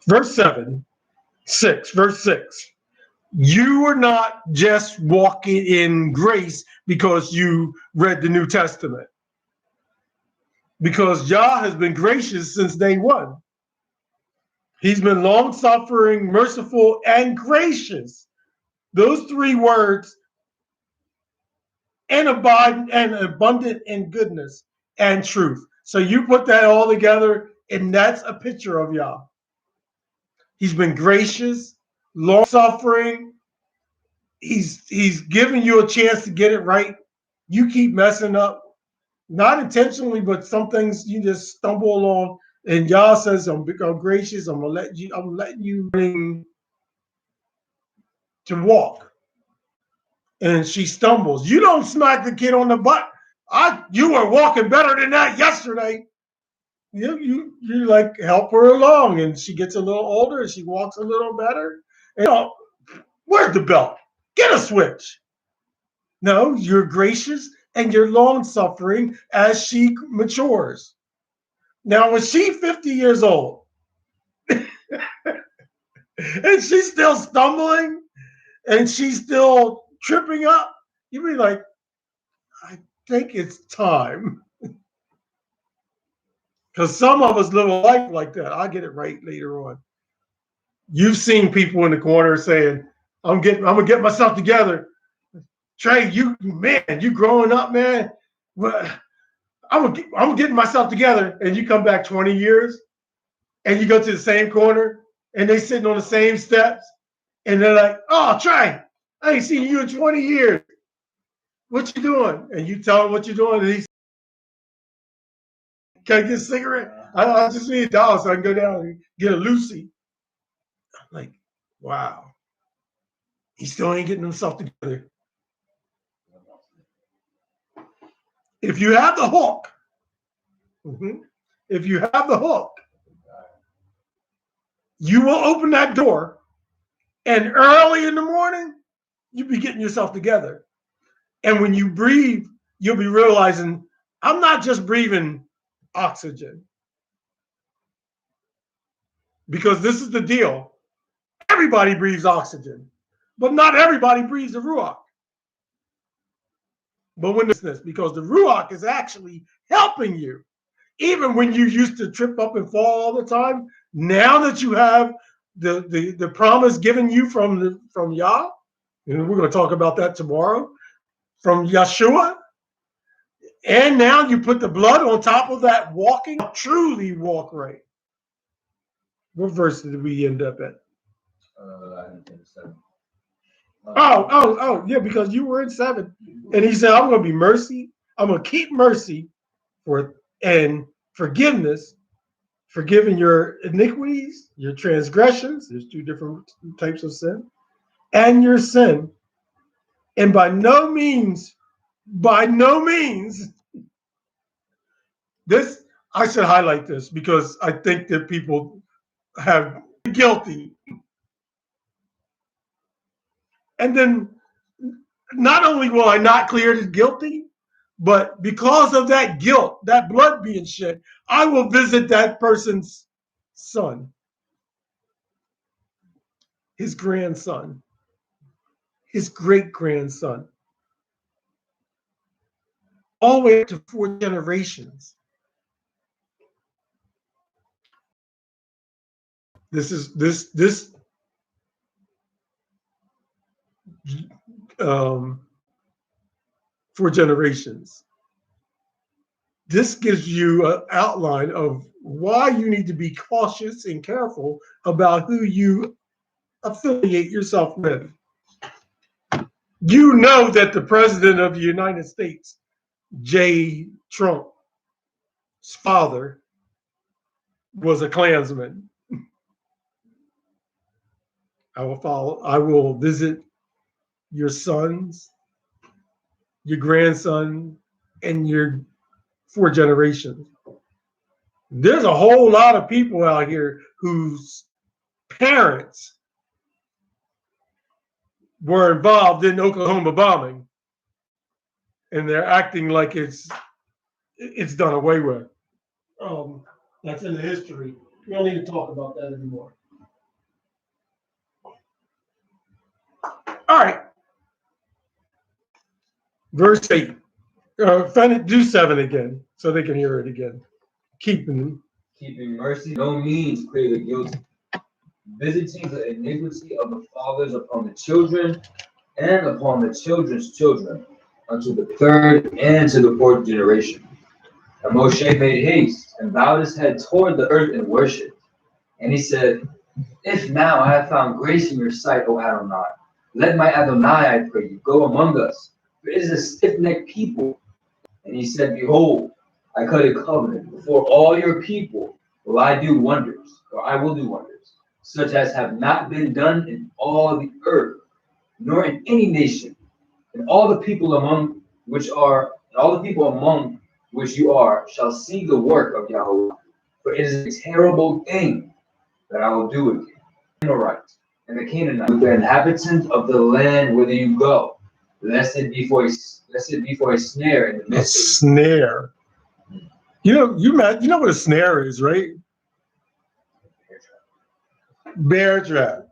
verse 6. You are not just walking in grace because you read the New Testament. Because Yah has been gracious since day one. He's been long-suffering, merciful, and gracious. Those 3 words, and abundant in goodness and truth. So you put that all together, And that's a picture of Yah. He's been gracious, long-suffering. He's giving you a chance to get it right. You keep messing up, not intentionally, but some things you just stumble along. And Yah says, I'm gracious. I'm letting you learn to walk. And she stumbles. You don't smack the kid on the butt. You were walking better than that yesterday. You like help her along, and she gets a little older, and she walks a little better. And where's the belt? Get a switch. No, you're gracious and you're long-suffering as she matures. Now, when she's 50 years old and she's still stumbling and she's still tripping up, you'd be like, I think it's time. Because some of us live a life like that. I'll get it right later on. You've seen people in the corner saying, I'm gonna get myself together. Trey, you growing up, man. Well, I'm getting myself together. And you come back 20 years and you go to the same corner and they sitting on the same steps and they're like, oh, Trey, I ain't seen you in 20 years. What you doing? And you tell him what you're doing, and he's, can I get a cigarette? I just need $1 so I can go down and get a Lucy. I'm like, wow. He still ain't getting himself together. If you have the hook, you will open that door, and early in the morning, you'll be getting yourself together. And when you breathe, you'll be realizing, I'm not just breathing oxygen. Because this is the deal. Everybody breathes oxygen, but not everybody breathes the Ruach. But when because the Ruach is actually helping you. Even when you used to trip up and fall all the time, now that you have the promise given you from Yah, and we're going to talk about that tomorrow, from Yeshua, and now you put the blood on top of that walking, truly walk right. What verse did we end up at? Yeah, because you were in 7. And he said, I'm going to be mercy. I'm going to keep mercy and forgiveness, forgiving your iniquities, your transgressions. There's 2 different types of sin. And your sin. And by no means, this, I should highlight this because I think that people have guilty. And then not only will I not clear as guilty, but because of that guilt, that blood being shed, I will visit that person's son, his grandson, his great-grandson, all the way up to 4 generations. This 4 generations. This gives you an outline of why you need to be cautious and careful about who you affiliate yourself with. You know that the President of the United States, J. Trump's father, was a Klansman. I will visit your sons, your grandson, and your 4 generations. There's a whole lot of people out here whose parents were involved in Oklahoma bombing, and they're acting like it's done away with. That's in the history. We don't need to talk about that anymore. All right. Verse 8. Do 7 again so they can hear it again. Keeping mercy no means clear the guilty, visiting the iniquity of the fathers upon the children and upon the children's children unto the 3rd and to the 4th generation. And Moshe made haste and bowed his head toward the earth and worshipped. And he said, if now I have found grace in your sight, O Adonai, let my Adonai, I pray you, go among us, for it is a stiff-necked people. And he said, behold, I cut a covenant before all your people, will I do wonders, or I will do wonders, such as have not been done in all the earth, nor in any nation, and all the people among which you are shall see the work of Yahweh. For it is a terrible thing that I will do with you. The Amorites and the Canaanites, with the inhabitants of the land whither you go, lest it be for a snare in the midst of you. Snare. You know what a snare is, right? Bear trap.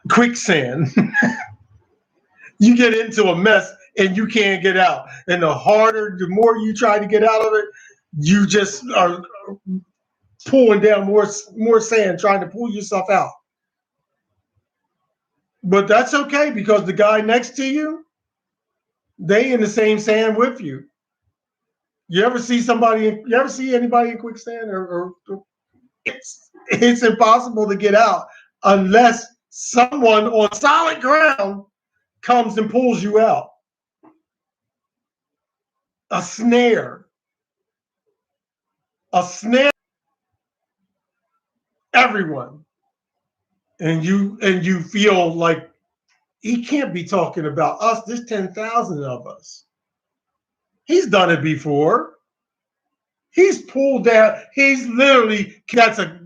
Quicksand. You get into a mess and you can't get out. And the more you try to get out of it, you just are pulling down more sand, trying to pull yourself out. But that's okay, because the guy next to you, they in the same sand with you. You ever see anybody in quicksand? Or it's impossible to get out unless someone on solid ground comes and pulls you out. A snare. Everyone. And you feel like he can't be talking about us. There's 10,000 of us. He's done it before. He's pulled down. That's a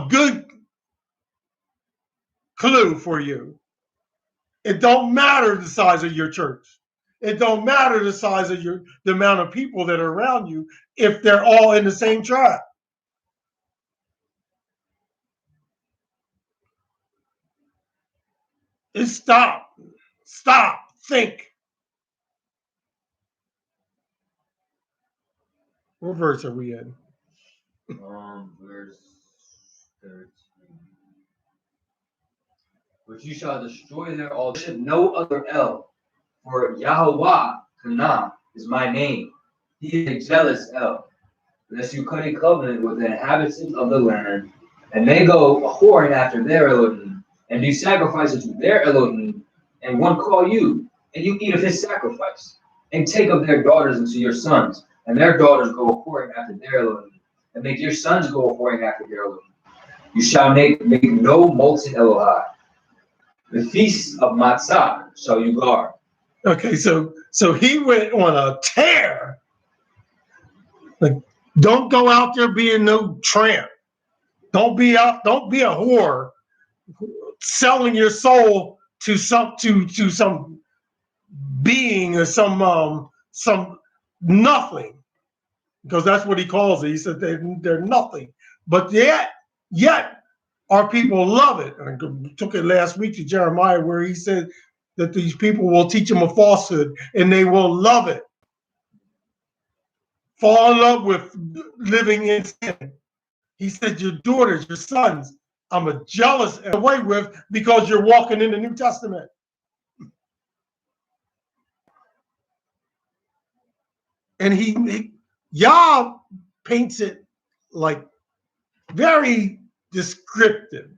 good clue for you. It don't matter the size of your church. It don't matter the size of the amount of people that are around you if they're all in the same tribe. It's stop, think. What verse are we in? Verse 13. But you shall destroy their altars, worship no other El, for Yahweh Kana is my name. He is a jealous El, lest you cut a covenant with the inhabitants of the land, and they go whoring after their Elohim, and do sacrifices to their Elohim, and one call you, and you eat of his sacrifice, and take of their daughters unto your sons, and their daughters go whoring after their Elohim, and make your sons go whoring after their Elohim. You shall make no molten Elohai. The feast of Matzah shall you guard. Okay, so he went on a tear. Like, don't go out there being no tramp. Don't be a whore selling your soul to some being or some nothing. Because that's what he calls it. He said they're nothing. But yet our people love it. I took it last week to Jeremiah, where he said that these people will teach them a falsehood and they will love it. Fall in love with living in sin. He said, your daughters, your sons, I'm a jealous away with because you're walking in the New Testament. And Yah paints it like very descriptive.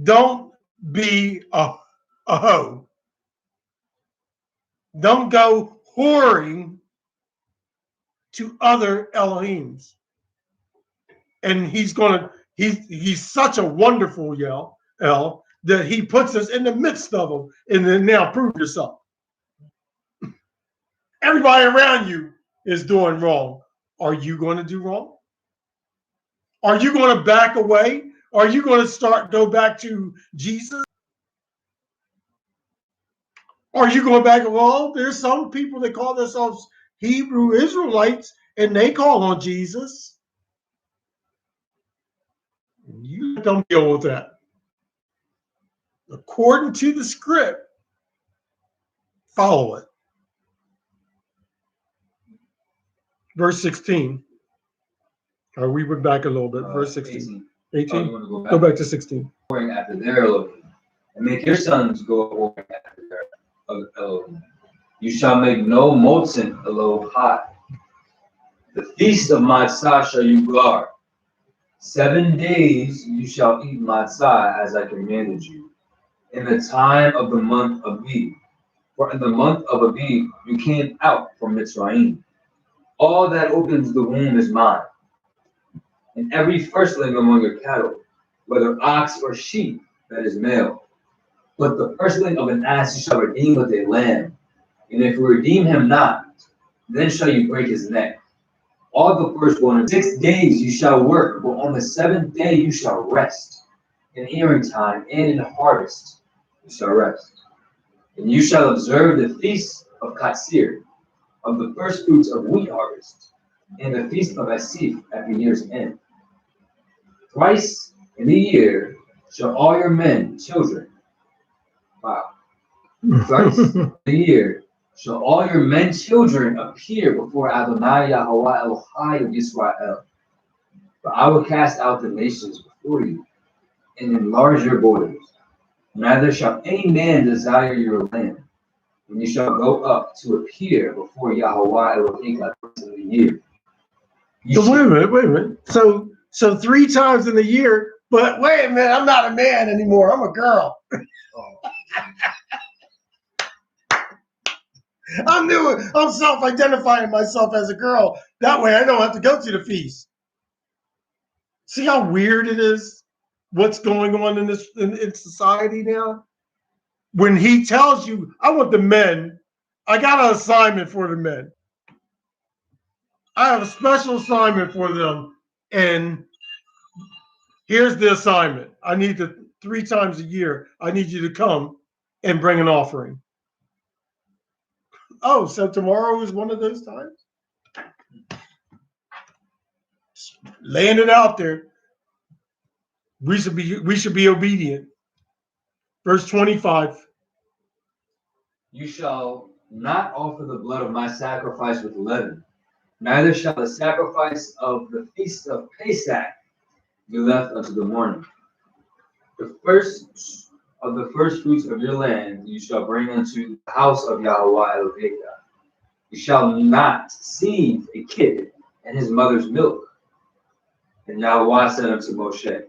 Don't be a hoe. Don't go whoring to other Elohims. And he's such a wonderful El that he puts us in the midst of them. And then now prove yourself. Everybody around you is doing wrong. Are you going to do wrong? Are you going to back away? Are you going to go back to Jesus? Are you going back? Well, there's some people that call themselves Hebrew Israelites and they call on Jesus. You don't deal with that. According to the script, follow it. Verse 16. We went back a little bit. Verse 16. 18? Go back to 16. After their Elohim, and make your sons go after their Elohim. You shall make no molten Elohai. The feast of Matzah shall you guard. 7 days you shall eat matzah as I commanded you, in the time of the month of Aviv. For in the month of Aviv you came out from Mitzrayim. All that opens the womb is mine, and every firstling among your cattle, whether ox or sheep, that is male. But the firstling of an ass you shall redeem with a lamb, and if you redeem him not, then shall you break his neck. All the firstborn in 6 days you shall work, but on the 7th day you shall rest. In earing time and in harvest you shall rest. And you shall observe the feast of Katsir, of the first fruits of wheat harvest, and the feast of Asif at the year's end. Thrice in the year shall all your men, children, thrice in the year shall all your men, children appear before Adonai Yahweh Elohai of Yisra'el. For I will cast out the nations before you, and enlarge your borders. Neither shall any man desire your land, and you shall go up to appear before Yahweh Elohim at the first of the year. So wait a minute. So 3 times in the year, but wait a minute, I'm not a man anymore. I'm a girl. I'm self-identifying myself as a girl. That way I don't have to go to the feast. See how weird it is? What's going on in this in society now? When he tells you, I want the men, I got an assignment for the men. I have a special assignment for them, and here's the assignment. I need to 3 times a year, I need you to come and bring an offering. Oh, so tomorrow is one of those times? Laying it out there. We should be obedient. Verse 25. You shall not offer the blood of my sacrifice with leaven, neither shall the sacrifice of the feast of Pesach be left unto the morning. The first of the first fruits of your land you shall bring unto the house of Yahweh Elohim. You shall not seethe a kid in his mother's milk. And Yahweh said unto Moshe,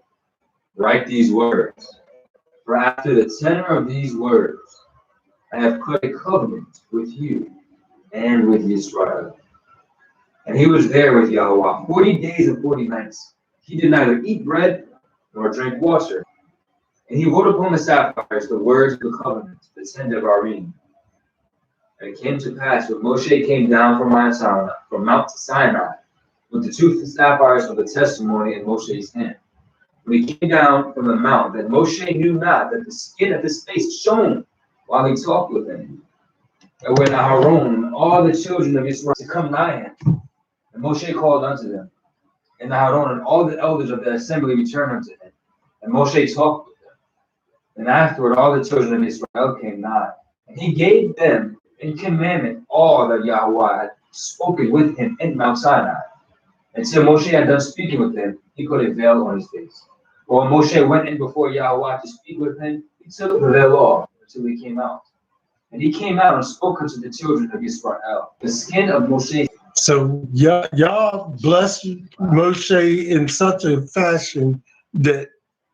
write these words, for after the tenor of these words I have cut a covenant with you and with Yisra'el. And he was there with Yahweh 40 days and 40 nights. He did neither eat bread nor drink water. And he wrote upon the sapphires the words of the covenant, the 10 Devarim. And it came to pass when Moshe came down from Mount Sinai with the 2 sapphires of the testimony in Moshe's hand. When he came down from the mount, that Moshe knew not that the skin of his face shone while he talked with him. And when Aaron, all the children of Israel, to come nigh him, and Moshe called unto them, and Aaron and all the elders of the assembly returned unto him, and Moshe talked with them. And afterward all the children of Israel came nigh, and he gave them in commandment all that Yahweh had spoken with him in Mount Sinai. Until Moshe had done speaking with him, he put a veil on his face. But when Moshe went in before Yahweh to speak with him, he took the veil off until he came out. And he came out and spoke unto the children of Yisra'el. The skin of Moshe. So y'all blessed Moshe in such a fashion that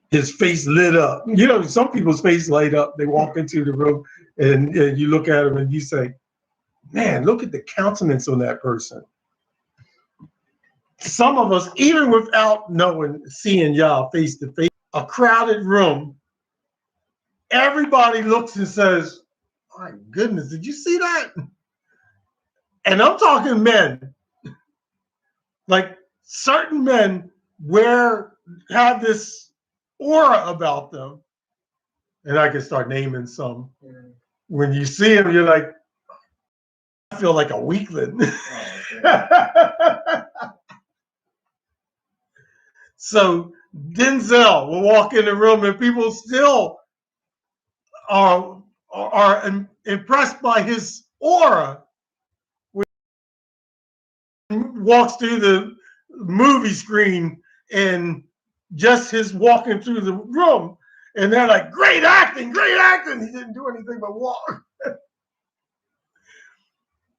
his face lit up. You know, some people's face light up. They walk into the room and you look at them and you say, man, look at the countenance on that person. Some of us, even without seeing y'all face to face, a crowded room, everybody looks and says, my goodness, did you see that? And I'm talking men. Like certain men have this aura about them. And I can start naming some. When you see them, you're like, I feel like a weakling. So Denzel will walk in the room and people still are impressed by his aura when he walks through the movie screen and just his walking through the room. And they're like, great acting, great acting. He didn't do anything but walk.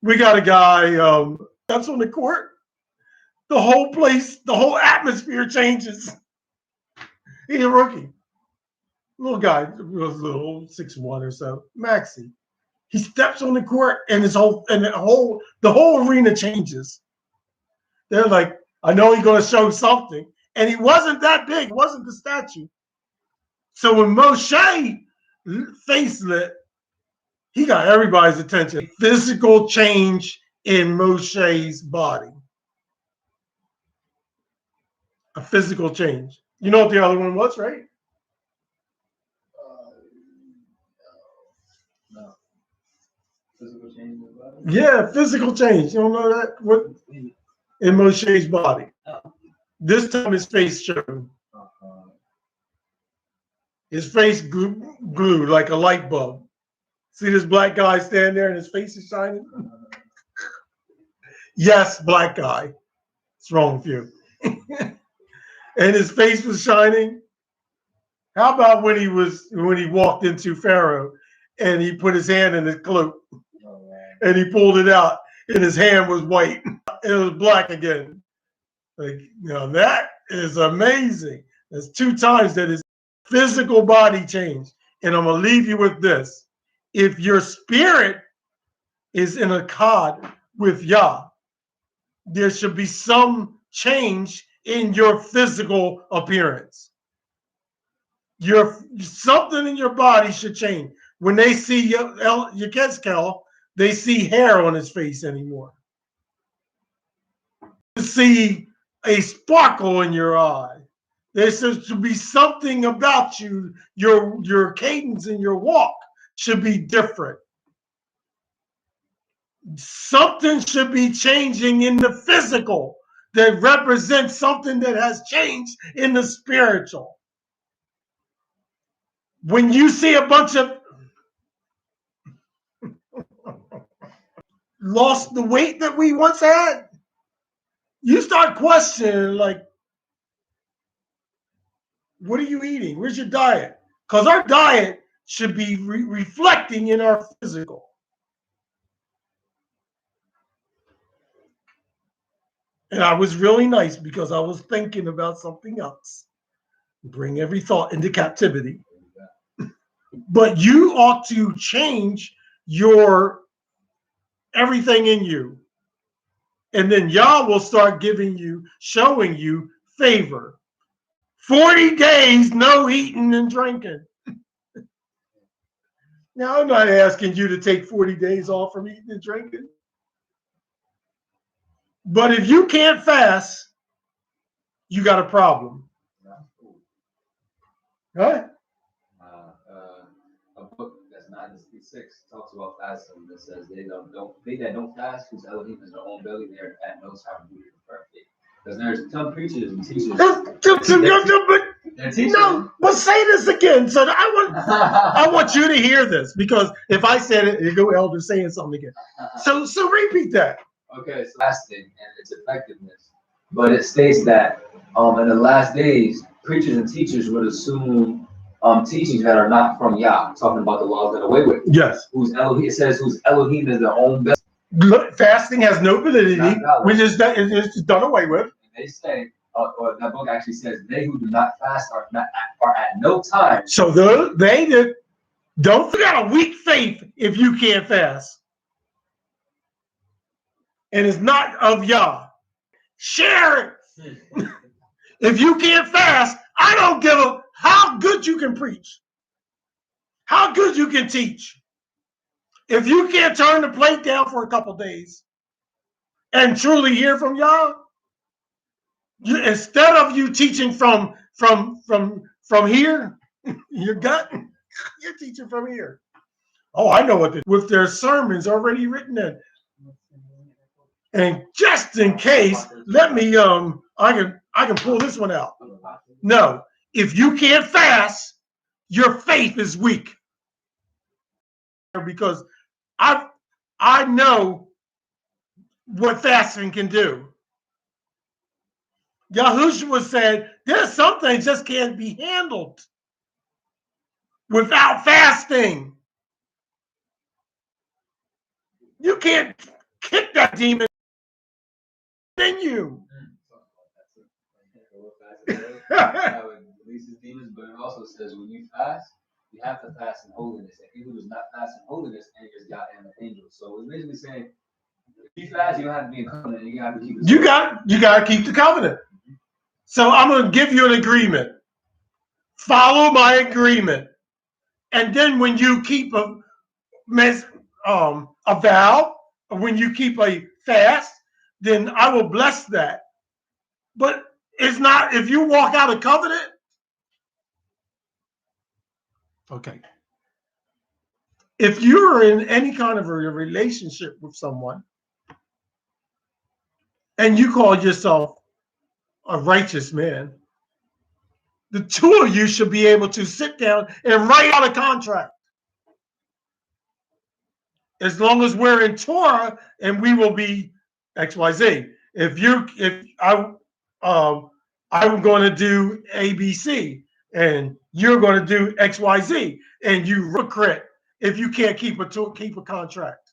We got a guy that's on the court. The whole place, the whole atmosphere changes. He's a rookie. Little guy, was little 6'1" or so, Maxie. He steps on the court and the whole arena changes. They're like, I know he's gonna show something. And he wasn't that big, wasn't the statue. So when Moshe face lit, he got everybody's attention. Physical change in Moshe's body. A physical change. You know what the other one was, right? No. Physical change in the body? Yeah, physical change. You don't know that? What in Moshe's body? This time his face showed. His face glue like a light bulb. See this black guy stand there and his face is shining? Yes, black guy. What's wrong with you? And his face was shining. How about when he walked into Pharaoh and he put his hand in his cloak and he pulled it out and his hand was white. It was black again. Like, that is amazing. There's 2 times that his physical body changed. And I'm going to leave you with this. If your spirit is in a cod with Yah, there should be some change in your physical appearance. Something in your body should change. When they see Yechezk'el, they see hair on his face anymore. They see a sparkle in your eye. There should be something about you. Your cadence and your walk should be different. Something should be changing in the physical that represents something that has changed in the spiritual. When you see a bunch of lost the weight that we once had, you start questioning, like, what are you eating? Where's your diet? Because our diet should be reflecting in our physical. And I was really nice because I was thinking about something else. Bring every thought into captivity. But you ought to change your everything in you. And then Yah will start showing you favor. 40 days, no eating and drinking. Now, I'm not asking you to take 40 days off from eating and drinking. But if you can't fast, you got a problem. Huh? A book that's 966 talks about fasting. That says they that don't fast, whose Elohim is their own belly, they're at no time to do it perfectly. Because there's some preachers and teachers. No, but say this again. So I want you to hear this, because if I said it, you go elder saying something again. So repeat that. Okay, so fasting and its effectiveness. But it states that in the last days, preachers and teachers would assume teachings that are not from Yah, talking about the laws that are away with. Yes. Whose Elohim is their own belly. Fasting has no validity, which is done away with. And they say, or that book actually says, they who do not fast are at no time. So they don't forget a weak faith if you can't fast. And it's not of Yah. Share it. If you can't fast, I don't give a how good you can preach, how good you can teach. If you can't turn the plate down for a couple days and truly hear from Yah, instead of you teaching from here, your gut, you're teaching from here. Oh, I know what with their sermons already written in. And just in case, let me I can pull this one out. No, if you can't fast, your faith is weak. Because I know what fasting can do. Yahushua said there's some things just can't be handled without fasting. You can't kick that demon in you. That would release his demons, but it also says when you fast, you have to fast in holiness. And he who does not fast in holiness angers God and the angels. So it's basically saying, if you fast, you don't have to be in covenant. You have to keep. You got to keep the covenant. So I'm going to give you an agreement. Follow my agreement, and then when you keep a vow, or when you keep a fast, then I will bless that. But it's not if you walk out of covenant. Okay. If you're in any kind of a relationship with someone and you call yourself a righteous man, the two of you should be able to sit down and write out a contract. As long as we're in Torah and we will be XYZ. I'm going to do ABC and you're going to do XYZ, and you hypocrite if you can't keep a contract.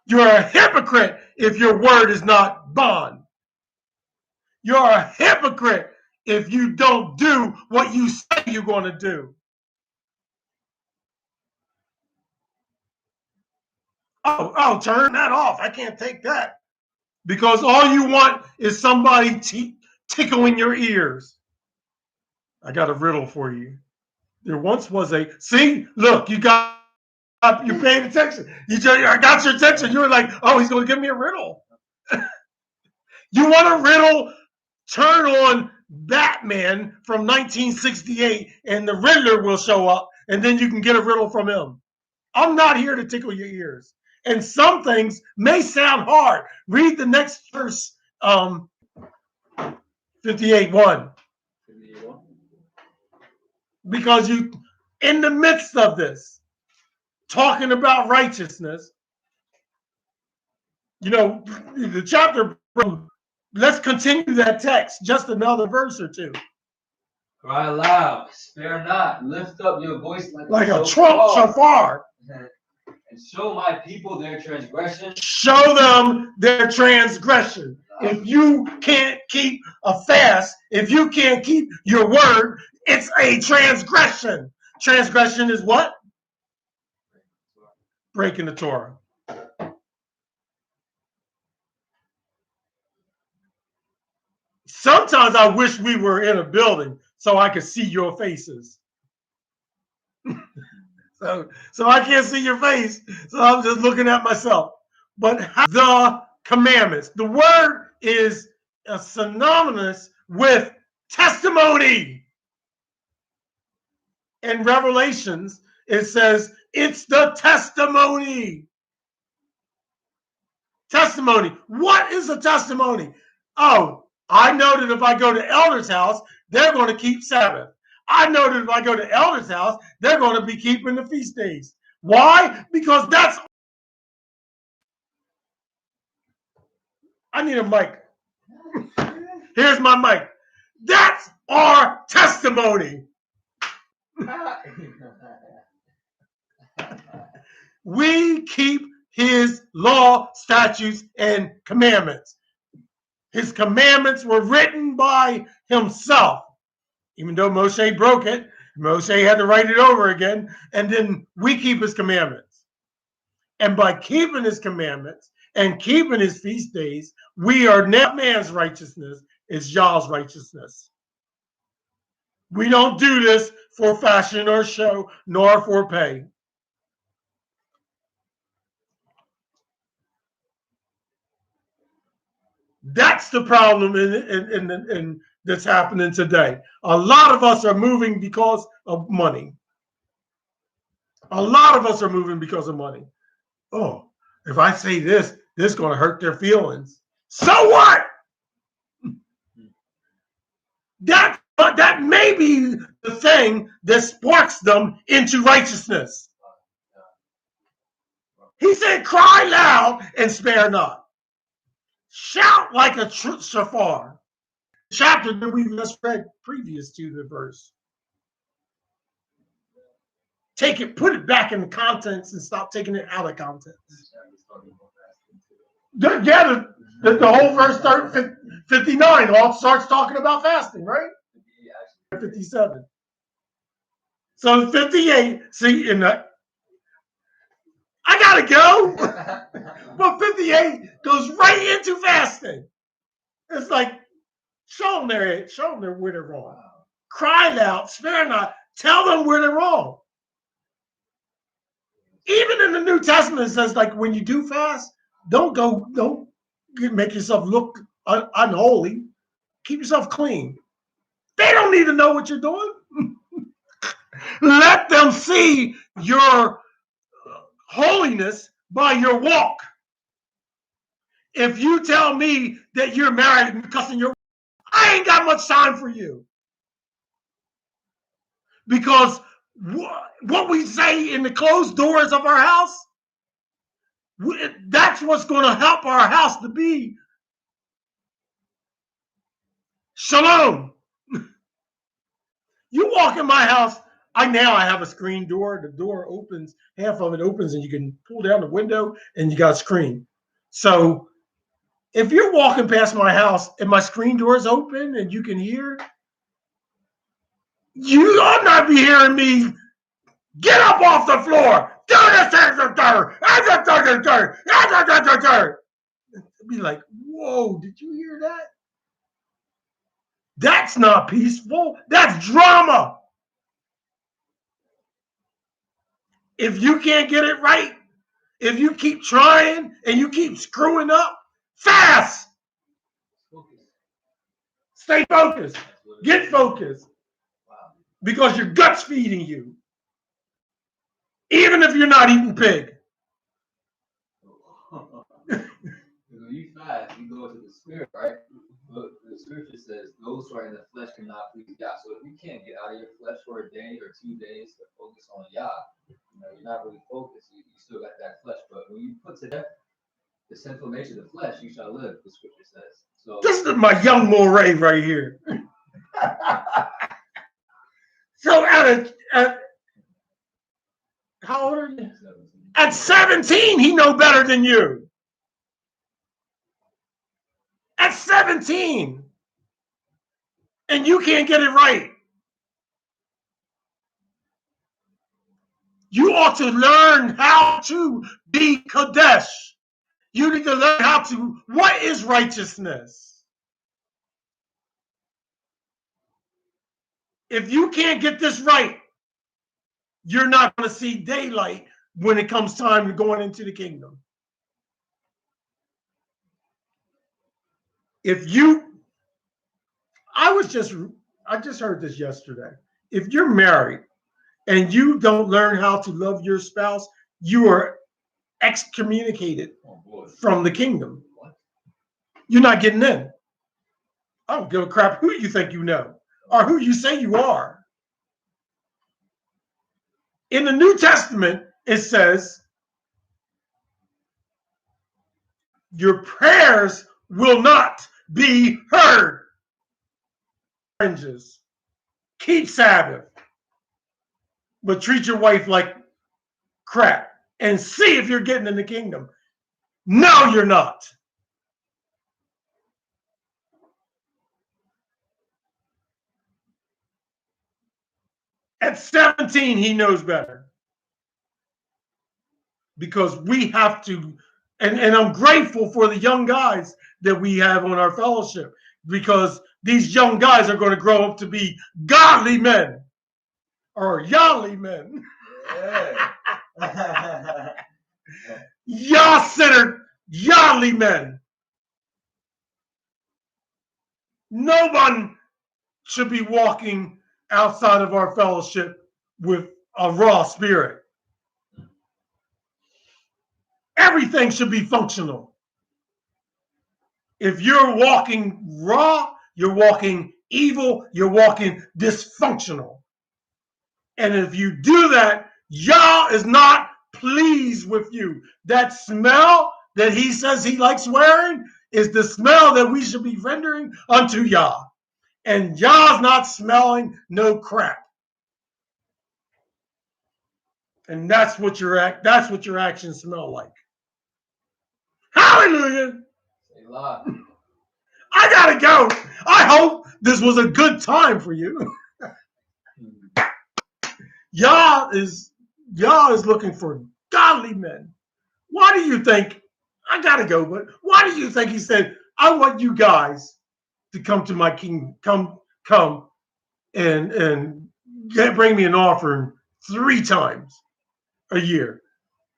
You're a hypocrite if your word is not bond. You're a hypocrite if you don't do what you say you're going to do. Oh, turn that off. I can't take that. Because all you want is somebody tickling your ears. I got a riddle for you. There once was you're paying attention. I got your attention. You were like, oh, he's going to give me a riddle. You want a riddle? Turn on Batman from 1968 and the Riddler will show up and then you can get a riddle from him. I'm not here to tickle your ears. And some things may sound hard. Read the next verse, 58:1. Because you, in the midst of this, talking about righteousness, the chapter, let's continue that text, just another verse or two. Cry aloud, spare not, lift up your voice like a shofar. And show my people their transgression. Show them their transgression. If you can't keep a fast, if you can't keep your word, it's a transgression. Transgression is what? Breaking the Torah. Sometimes I wish we were in a building so I could see your faces. So I can't see your face, so I'm just looking at myself. But the commandments, the word is synonymous with testimony. In Revelations, it says it's the testimony. Testimony. What is a testimony? Oh, I know that if I go to Elder's house, they're going to keep Sabbath. I know that if I go to Elder's house, they're going to be keeping the feast days. Why? Because that's... I need a mic. Here's my mic. That's our testimony. We keep his law, statutes, and commandments. His commandments were written by himself. Even though Moshe broke it, Moshe had to write it over again, and then we keep his commandments. And by keeping his commandments and keeping his feast days, we are not man's righteousness, it's Yah's righteousness. We don't do this for fashion or show, nor for pay. That's the problem in that's happening today. A lot of us are moving because of money. A lot of us are moving because of money. Oh, if I say this is going to hurt their feelings. So what? That may be the thing that sparks them into righteousness. He said, cry loud and spare not. Shout like a shofar. Chapter that we just read previous to the verse. Take it, put it back in the contents and stop taking it out of context. Yeah, the whole verse 59, all starts talking about fasting, right? 57. So 58, see, I gotta go. But 58 goes right into fasting. It's like, show them where they're wrong. Cry out, spare not, tell them where they're wrong. Even in the New Testament, it says, like, when you do fast, don't make yourself look unholy. Keep yourself clean. They don't need to know what you're doing. Let them see your holiness by your walk. If you tell me that you're married and cussing your, I ain't got much time for you. Because what we say in the closed doors of our house, that's what's going to help our house to be shalom. You walk in my house, I have a screen door. The door opens, half of it opens, and you can pull down the window, and you got a screen. So if you're walking past my house and my screen door is open and you can hear, you ought not be hearing me. Get up off the floor. Do this. Be like, whoa, did you hear that? That's not peaceful. That's drama. If you can't get it right, if you keep trying and you keep screwing up, fast. Stay focused. Get focused. Because your gut's feeding you. Even if you're not eating pig. When you fast, you go to the spirit, right? But the scripture says those who are in the flesh cannot please God. So if you can't get out of your flesh for a day or 2 days to focus on Yah, you're not really focused. You still got that flesh. But when you put to death the sinful nature of the flesh, you shall live, the scripture says. So this is my young Moray right here. So at how old are you? 17. At 17, he know better than you. At 17, and you can't get it right. You ought to learn how to be Kadesh. You need to learn what is righteousness? If you can't get this right, you're not going to see daylight when it comes time to going into the kingdom. I just heard this yesterday. If you're married and you don't learn how to love your spouse, you are excommunicated from the kingdom. You're not getting in. I don't give a crap who you think you know or who you say you are. In the New Testament, it says, your prayers will not be heard. Keep Sabbath, but treat your wife like crap and see if you're getting in the kingdom. No, you're not. At 17, he knows better. Because we have to, and I'm grateful for the young guys that we have on our fellowship, because these young guys are going to grow up to be godly men or yali men. Yah-centered yali men. No one should be walking outside of our fellowship with a raw spirit. Everything should be functional. If you're walking raw, you're walking evil, you're walking dysfunctional. And if you do that, Yah is not pleased with you. That smell that he says he likes wearing is the smell that we should be rendering unto Yah. And Yah's not smelling no crap. And that's what your actions smell like. Hallelujah. Say a lot. I I gotta go. I hope this was a good time for you. Y'all is looking for godly men. Why do you think I gotta go? But why do you think he said, I want you guys to come to my kingdom, come and bring me an offering 3 times a year?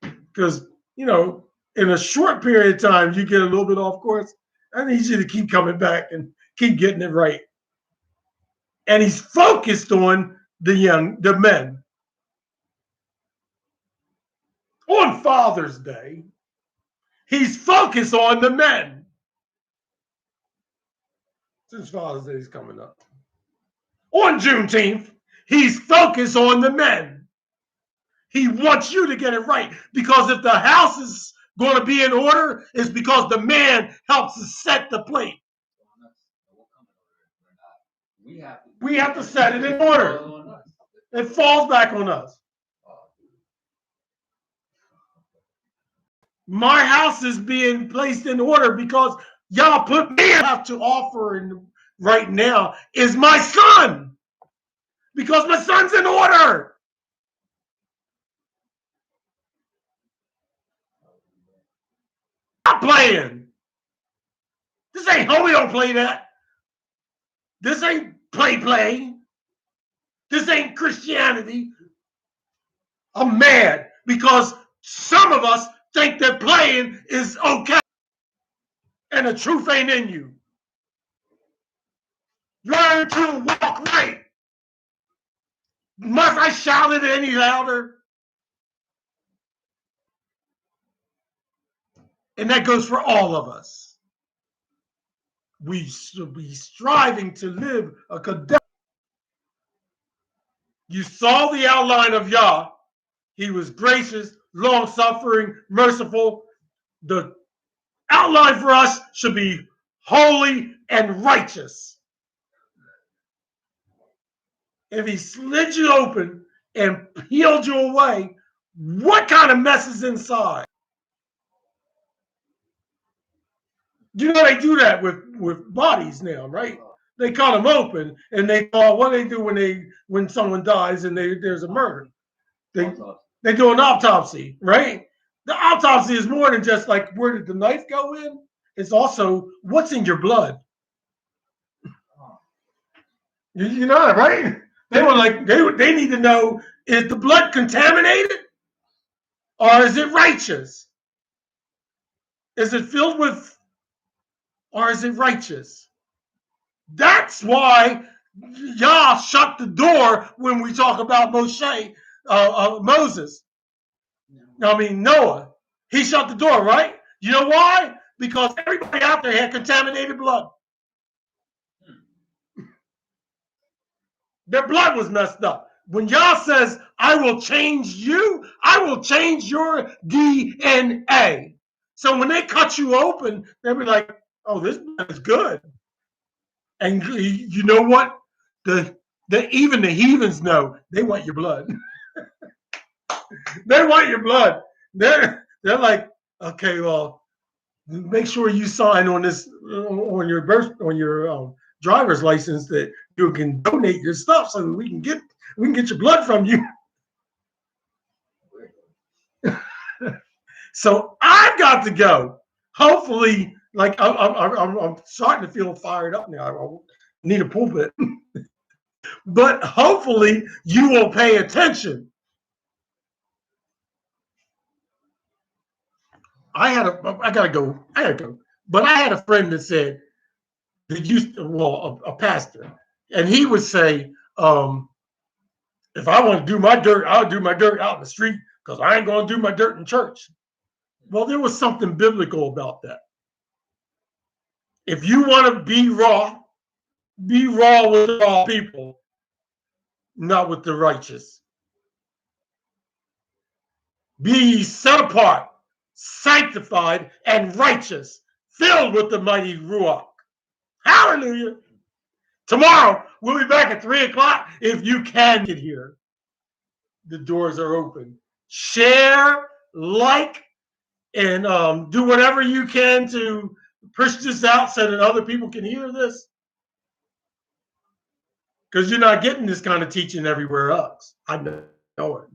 Because, in a short period of time, you get a little bit off course. I need you to keep coming back and keep getting it right. And he's focused on the men. On Father's Day, he's focused on the men. Since Father's Day is coming up. On Juneteenth, he's focused on the men. He wants you to get it right. Because if the house is going to be in order, it's because the man helps to set the plate. We have to set it in order. It falls back on us. My house is being placed in order because y'all put me have to offer right now is my son. Because my son's in order. Stop playing. This ain't home. We don't play that. This ain't play. This ain't Christianity. I'm mad because some of us think that playing is okay. And the truth ain't in you. Learn to walk right. Must I shout it any louder? And that goes for all of us. We should be striving to live a cadet. You saw the outline of Yah. He was gracious, long-suffering, merciful. The outline for us should be holy and righteous. If he slid you open and peeled you away, what kind of mess is inside? You know they do that with bodies now, right? They cut them open and they what do they do when someone dies and there's a murder? They do an autopsy, right? The autopsy is more than just like where did the knife go in? It's also what's in your blood. You know that, right? They were like they need to know, is the blood contaminated or is it righteous? Is it filled with or is it righteous? That's why Yah shut the door when we talk about Moses. Noah. He shut the door, right? You know why? Because everybody out there had contaminated blood. Their blood was messed up. When Yah says, I will change you, I will change your DNA. So when they cut you open, they'll be like, oh, this blood is good. And you know what? Even the heathens know they want your blood. They want your blood. They're like, okay, well, make sure you sign on this on your driver's license that you can donate your stuff so that we can get your blood from you. So I've got to go. Hopefully, like I'm starting to feel fired up now. I need a pulpit. But hopefully you will pay attention. I gotta go. But I had a friend that said a pastor, and he would say, if I want to do my dirt, I'll do my dirt out in the street because I ain't gonna do my dirt in church. Well, there was something biblical about that. If you want to be raw with the raw people, not with the righteous. Be set apart, sanctified, and righteous, filled with the mighty Ruach. Hallelujah. Tomorrow, we'll be back at 3 o'clock if you can get here. The doors are open. Share, like, and do whatever you can to push this out so that other people can hear this? Because you're not getting this kind of teaching everywhere else. I know it.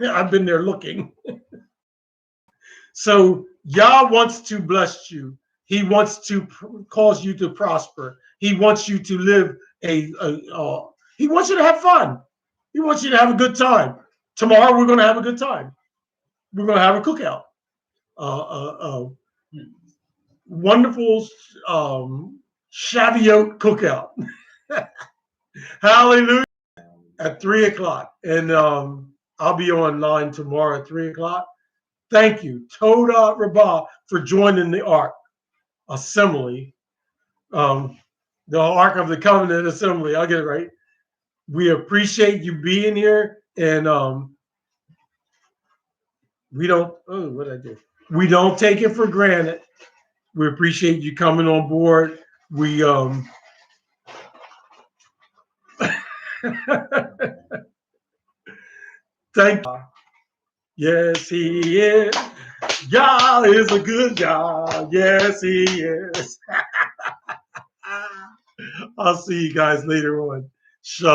I've been there looking. So Yah wants to bless you. He wants to cause you to prosper. He wants you to live he wants you to have fun. He wants you to have a good time. Tomorrow we're going to have a good time. We're going to have a cookout. Wonderful Shavuot cookout. Hallelujah. At 3 o'clock. And I'll be online tomorrow at 3 o'clock. Thank you, Toda Rabbah, for joining the Ark Assembly. The Ark of the Covenant Assembly. I'll get it right. We appreciate you being here. And we don't, what did I do? We don't take it for granted. We appreciate you coming on board. We thank you. Yes, he is. Yah is a good Yah. Yes, he is. I'll see you guys later on. Shalom.